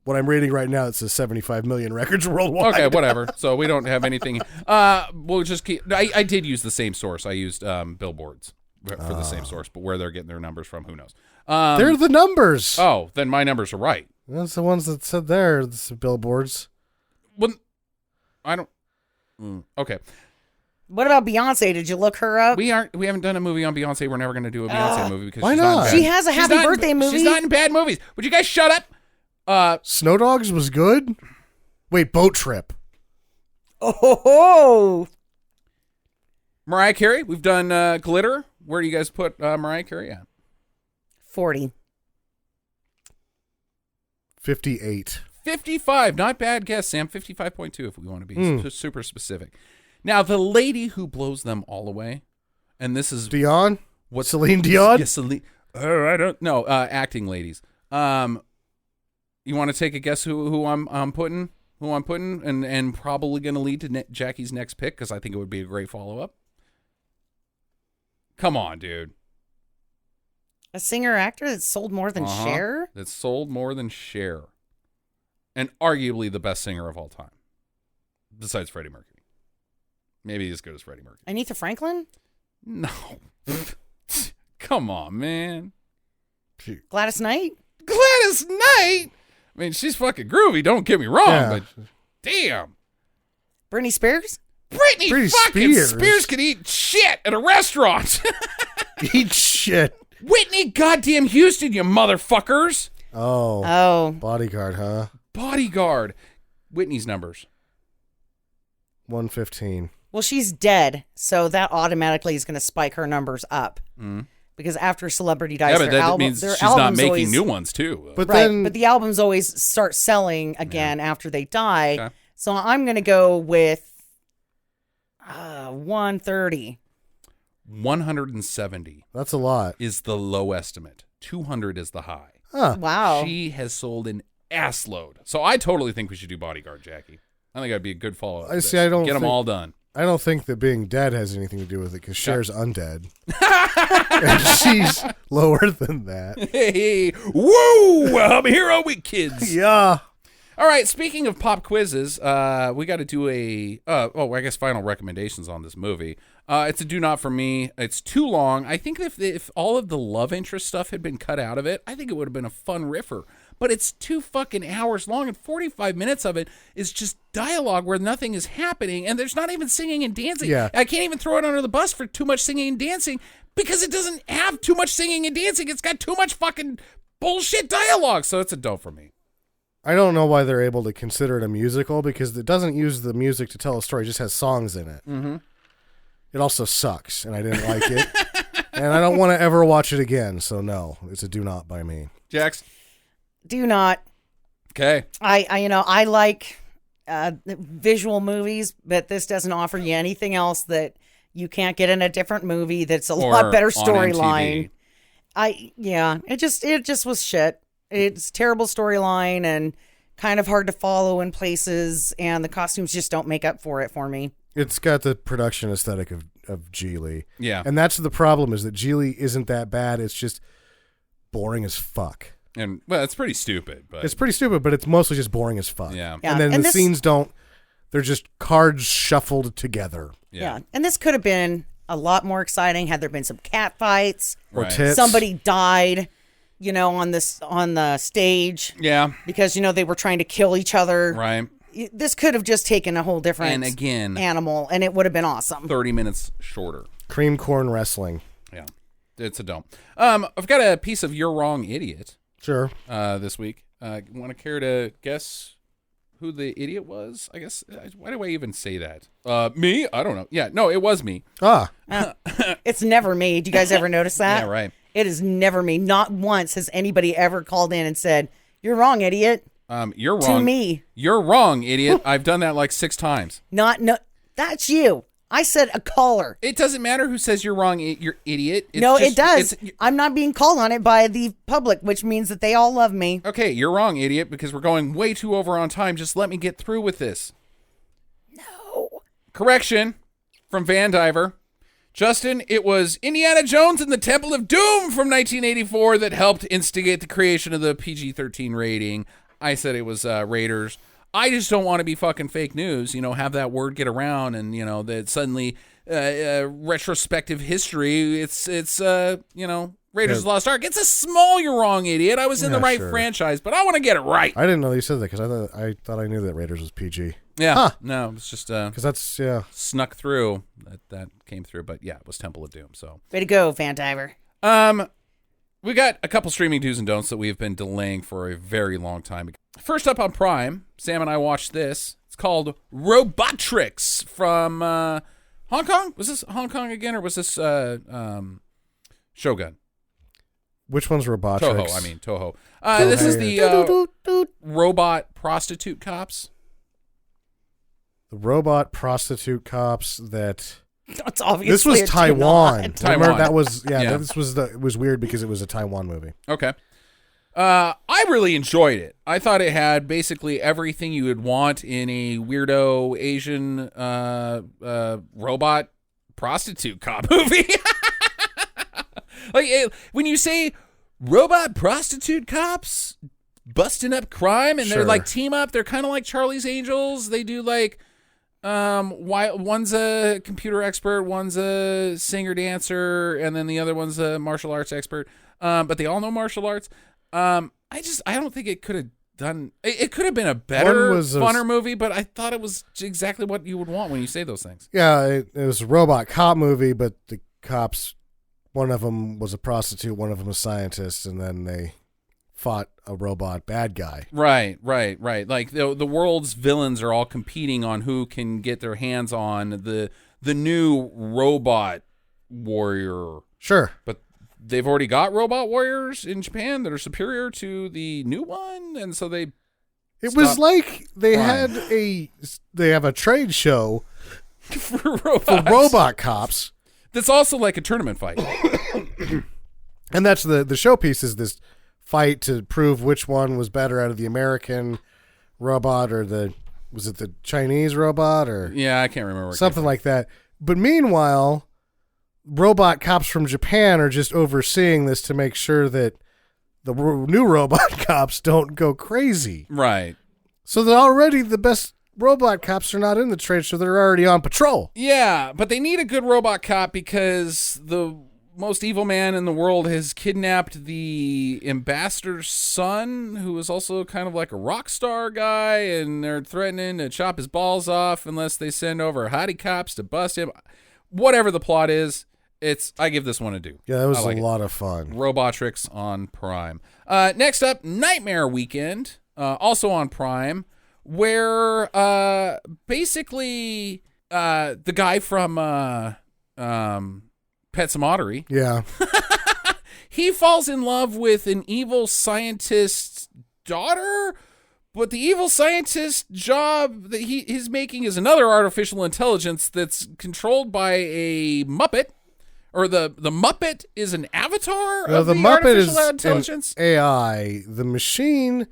what I'm reading right now. It says 75 million records worldwide. Okay, whatever. So we don't have anything. We'll just keep. I did use the same source. I used billboards for the same source, but where they're getting their numbers from, who knows? They're the numbers. Oh, then my numbers are right. That's the ones that said there. It's billboards. Well, I don't. Okay. What about Beyonce? Did you look her up? We haven't done a movie on Beyonce. We're never going to do a Beyonce movie because why she's not? in She bad- has a she's happy not in- birthday movie. She's not in bad movies. Would you guys shut up? Snow Dogs was good. Wait, Boat Trip. Oh, Mariah Carey. We've done Glitter. Where do you guys put Mariah Carey at? 40. 58. 55. Not bad guess, Sam. 55.2 if we want to be super specific. Now, the lady who blows them all away, and this is Dion? what Celine Dion? Yes, Celine. Oh, I don't know. Acting ladies. You want to take a guess who I'm putting? Who I'm putting, and probably going to lead to Jackie's next pick because I think it would be a great follow up. Come on, dude. A singer-actor that sold more than Cher? That sold more than Cher, and arguably the best singer of all time, besides Freddie Mercury. Maybe as good as Freddie Mercury. Aretha Franklin? No. Come on, man. Gladys Knight? Gladys Knight. I mean, she's fucking groovy. Don't get me wrong, Yeah. but damn, Britney Spears? Britney fucking Spears. Spears could eat shit at a restaurant. Eat shit. Whitney goddamn Houston, you motherfuckers. Oh. Oh. Bodyguard, huh? Bodyguard. Whitney's numbers. 115. Well, she's dead, so that automatically is going to spike her numbers up. Because after a celebrity dies, Yeah, but their that means their she's not albums making always, new ones too. But right, then but the albums always start selling again after they die. Okay. So I'm going to go with 130. 170 that's a lot. is the low estimate. 200 is the high. Huh. Wow. She has sold an ass load. So I totally think we should do Bodyguard, Jackie. I think that'd be a good follow-up. I to see, this. I don't Get them think- all done. I don't think that being dead has anything to do with it because Cher's undead. And she's lower than that. Hey, woo! I'm a hero with kids. Yeah. All right, speaking of pop quizzes, we got to do I guess final recommendations on this movie. It's a do not for me. It's too long. I think if all of the love interest stuff had been cut out of it, I think it would have been a fun riffer. But it's 2 fucking hours long, and 45 minutes of it is just dialogue where nothing is happening, and there's not even singing and dancing. Yeah. I can't even throw it under the bus for too much singing and dancing because it doesn't have too much singing and dancing. It's got too much fucking bullshit dialogue, so it's a dope for me. I don't know why they're able to consider it a musical because it doesn't use the music to tell a story. It just has songs in it. Mm-hmm. It also sucks, and I didn't like it. And I don't want to ever watch it again, so no, it's a do not by me. Jax? Do not. Okay. I like visual movies, but this doesn't offer you anything else that you can't get in a different movie that's a lot better on storyline. MTV. It just was shit. It's terrible storyline and kind of hard to follow in places, and the costumes just don't make up for it for me. It's got the production aesthetic of Geely. Yeah. And that's the problem is that Geely isn't that bad. It's just boring as fuck. And, well, it's pretty stupid, but It's pretty stupid, but it's mostly just boring as fuck. Yeah. Yeah, And then and the this- scenes they're just cards shuffled together. Yeah. And this could have been a lot more exciting had there been some cat fights. Or Right. tits. Somebody died, on the stage Yeah. because they were trying to kill each other. Right. This could have just taken a whole different And again, animal, and it would have been awesome. 30 minutes shorter. Cream corn wrestling. Yeah. It's a dump. I've got a piece of You're Wrong, Idiot Sure. this week. Want to care to guess who the idiot was? I guess. Why do I even say that? Me? I don't know. Yeah. No, it was me. Ah. It's never me. Do you guys ever notice that? Yeah, right. It is never me. Not once has anybody ever called in and said, "You're wrong, idiot." You're wrong. To me. You're wrong, idiot. I've done that like 6 times. No, that's you. I said a caller. It doesn't matter who says you're wrong, you're idiot. It's No, just- it does. it's- I'm not being called on it by the public, which means that they all love me. Okay, you're wrong, idiot, because we're going way too over on time. Just let me get through with this. No. Correction from Van Diver. Justin, it was Indiana Jones and the Temple of Doom from 1984 that helped instigate the creation of the PG-13 rating. I said it was Raiders. I just don't want to be fucking fake news, have that word get around and, that suddenly retrospective history, it's Raiders of the Lost Ark. It's a small you're wrong, idiot. I was in the right franchise, but I want to get it right. I didn't know you said that because I thought I knew that Raiders was PG. Yeah. Huh. No, it's just because that's snuck through. That came through, but yeah, it was Temple of Doom. So Way to go, Fandiver. We got a couple streaming do's and don'ts that we have been delaying for a very long time. First up on Prime, Sam and I watched this. It's called Robotrix from Hong Kong. Was this Hong Kong again, or was this Shogun? Which one's Robotrix? Toho. This is the robot prostitute cops. The robot prostitute cops that. It's obviously This was Taiwan. Taiwan. Remember, that was it was weird because it was a Taiwan movie. Okay. I really enjoyed it. I thought it had basically everything you would want in a weirdo Asian robot prostitute cop movie. When you say robot prostitute cops busting up crime and they're like team up, they're kind of like Charlie's Angels. They do like one's a computer expert, one's a singer dancer, and then the other one's a martial arts expert. But they all know martial arts. I don't think it could have done. It could have been a better, funner movie, but I thought it was exactly what you would want when you say those things. Yeah, it was a robot cop movie, but the cops, one of them was a prostitute, one of them a scientist, and then they fought a robot bad guy. Right. Like the world's villains are all competing on who can get their hands on the new robot warrior. Sure. But they've already got robot warriors in Japan that are superior to the new one, and so they It was like they have a trade show for robot cops. That's also like a tournament fight. And that's the showpiece is this fight to prove which one was better out of the American robot or was it the Chinese robot or yeah, I can't remember something like that. But meanwhile, robot cops from Japan are just overseeing this to make sure that the new robot cops don't go crazy. Right. So that already the best robot cops are not in the trade show. They're already on patrol. Yeah, but they need a good robot cop because the most evil man in the world has kidnapped the ambassador's son, who is also kind of like a rock star guy, and they're threatening to chop his balls off unless they send over hottie cops to bust him. Whatever the plot is, I give this one a do. Yeah, that was a lot of fun. Robotrix on Prime. Next up, Nightmare Weekend, also on Prime, where basically the guy from Pet Sematary, yeah, he falls in love with an evil scientist's daughter, but the evil scientist's job that he's making is another artificial intelligence that's controlled by a Muppet. Or the Muppet is an avatar of the Muppet artificial is intelligence? an AI. The machine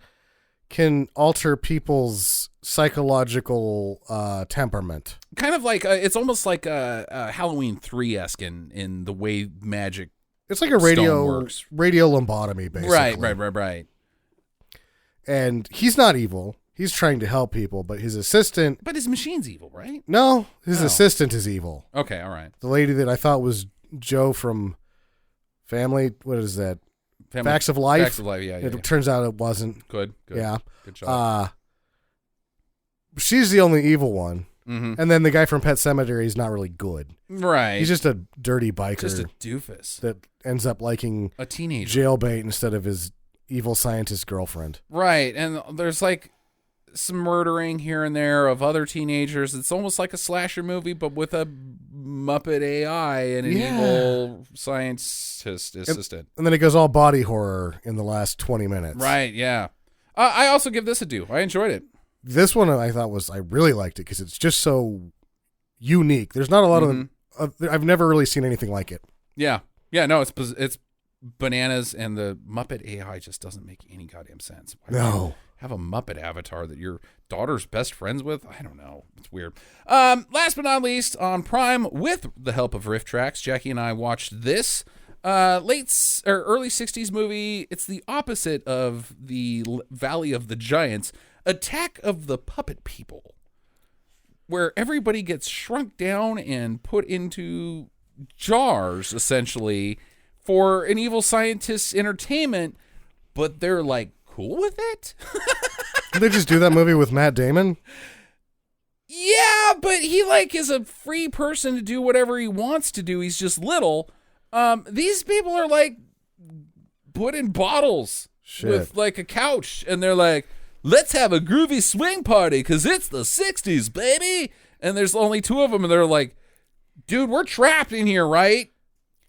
can alter people's psychological temperament. Kind of like, it's almost like Halloween 3-esque in the way magic It's like a radio lobotomy, basically. Right. And he's not evil. He's trying to help people, but his assistant... But his machine's evil, right? No, his assistant is evil. Okay, all right. The lady that I thought was Joe from Family, what is that? Facts of Life? Facts of Life, yeah. It turns out it wasn't. Good. Yeah. Good job. She's the only evil one. Mm-hmm. And then the guy from Pet Sematary is not really good. Right. He's just a dirty biker. Just a doofus. That ends up liking a teenager. Jailbait instead of his evil scientist girlfriend. Right. And there's like some murdering here and there of other teenagers. It's almost like a slasher movie, but with a Muppet AI and an evil scientist assistant. And then it goes all body horror in the last 20 minutes. Right, yeah. I also give this a do. I enjoyed it. This one I really liked it because it's just so unique. There's not a lot of I've never really seen anything like it. Yeah. Yeah, no, it's bananas, and the Muppet AI just doesn't make any goddamn sense. No. have a Muppet avatar that your daughter's best friends with. I don't know. It's weird. Last but not least, on Prime, with the help of Riff Tracks, Jackie and I watched this early 60s movie. It's the opposite of the Valley of the Giants, Attack of the Puppet People, where everybody gets shrunk down and put into jars, essentially, for an evil scientist's entertainment, but they're like cool with it. Did they just do that movie with Matt Damon? Yeah, but he like is a free person to do whatever he wants to do. He's just little. These people are like put in bottles with like a couch, and they're like, let's have a groovy swing party because it's the 60s, baby. And there's only 2 of them, and they're like, dude, we're trapped in here, right?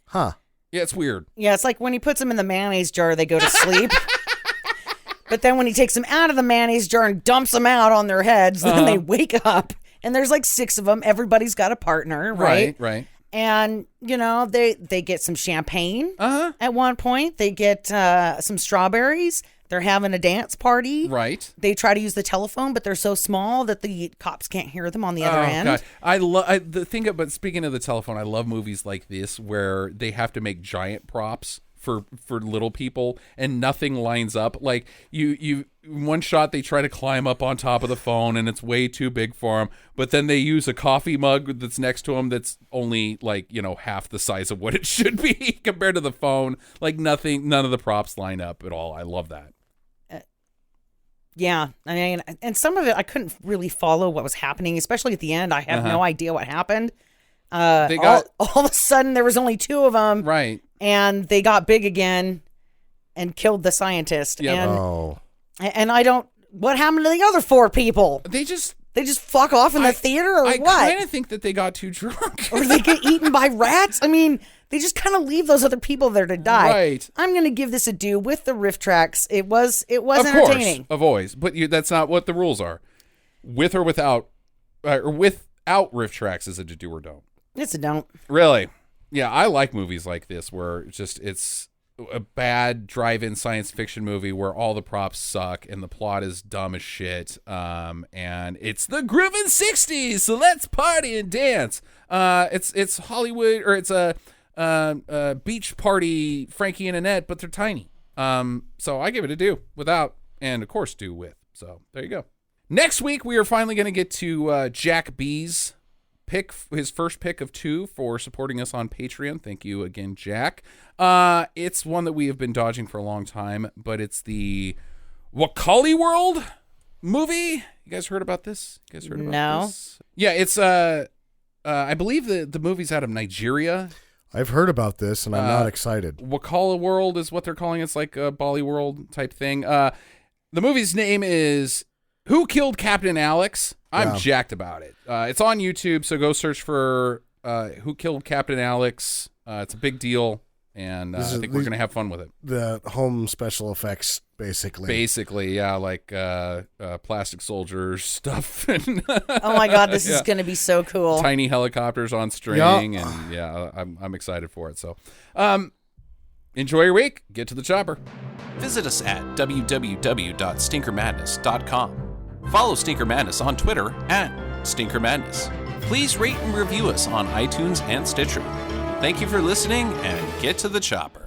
Huh. Yeah, it's weird. Yeah, it's like when he puts them in the mayonnaise jar, they go to sleep. But then when he takes them out of the mayonnaise jar and dumps them out on their heads, then they wake up. And there's like 6 of them. Everybody's got a partner, right? Right. And, they get some champagne at one point. They get some strawberries. They're having a dance party. Right. They try to use the telephone, but they're so small that the cops can't hear them on the other end. God. But speaking of the telephone, I love movies like this where they have to make giant props for little people and nothing lines up. Like you one shot, they try to climb up on top of the phone and it's way too big for them. But then they use a coffee mug that's next to them that's only like, half the size of what it should be compared to the phone. Like none of the props line up at all. I love that. Yeah, I mean, and some of it I couldn't really follow what was happening, especially at the end. I have no idea what happened. All of a sudden, there was only 2 of them, right? And they got big again and killed the scientist. Yep. And I don't. What happened to the other 4 people? They just fuck off in the theater, or what? I kind of think that they got too drunk, or they get eaten by rats. I mean, they just kind of leave those other people there to die. Right. I'm going to give this a do with the riff tracks. It was entertaining. Of always. But that's not what the rules are. With or without riff tracks is a do or don't. It's a don't. Really? Yeah, I like movies like this where it's a bad drive-in science fiction movie where all the props suck and the plot is dumb as shit. And it's the groovin' 60s, so let's party and dance. It's Hollywood, or it's a beach party Frankie and Annette, but they're tiny. So I give it a do without, and of course do with. So there you go. Next week we are finally going to get to Jack B's pick, his first pick of 2 for supporting us on Patreon. Thank you again, Jack. It's one that we have been dodging for a long time, but it's the Wakali World movie. You guys heard about this? No. This? Yeah, it's I believe the movie's out of Nigeria. I've heard about this, and I'm not excited. Wakala World is what they're calling it. It's like a Bolly World type thing. The movie's name is Who Killed Captain Alex? I'm jacked about it. It's on YouTube, so go search for Who Killed Captain Alex. It's a big deal, and I think we're going to have fun with it. The home special effects, basically. Basically, yeah, like plastic soldiers stuff. And oh my God, this is going to be so cool. Tiny helicopters on string, and yeah, I'm excited for it. So, enjoy your week. Get to the chopper. Visit us at www.stinkermadness.com. Follow Stinker Madness on Twitter at Stinker Madness. Please rate and review us on iTunes and Stitcher. Thank you for listening, and get to the chopper.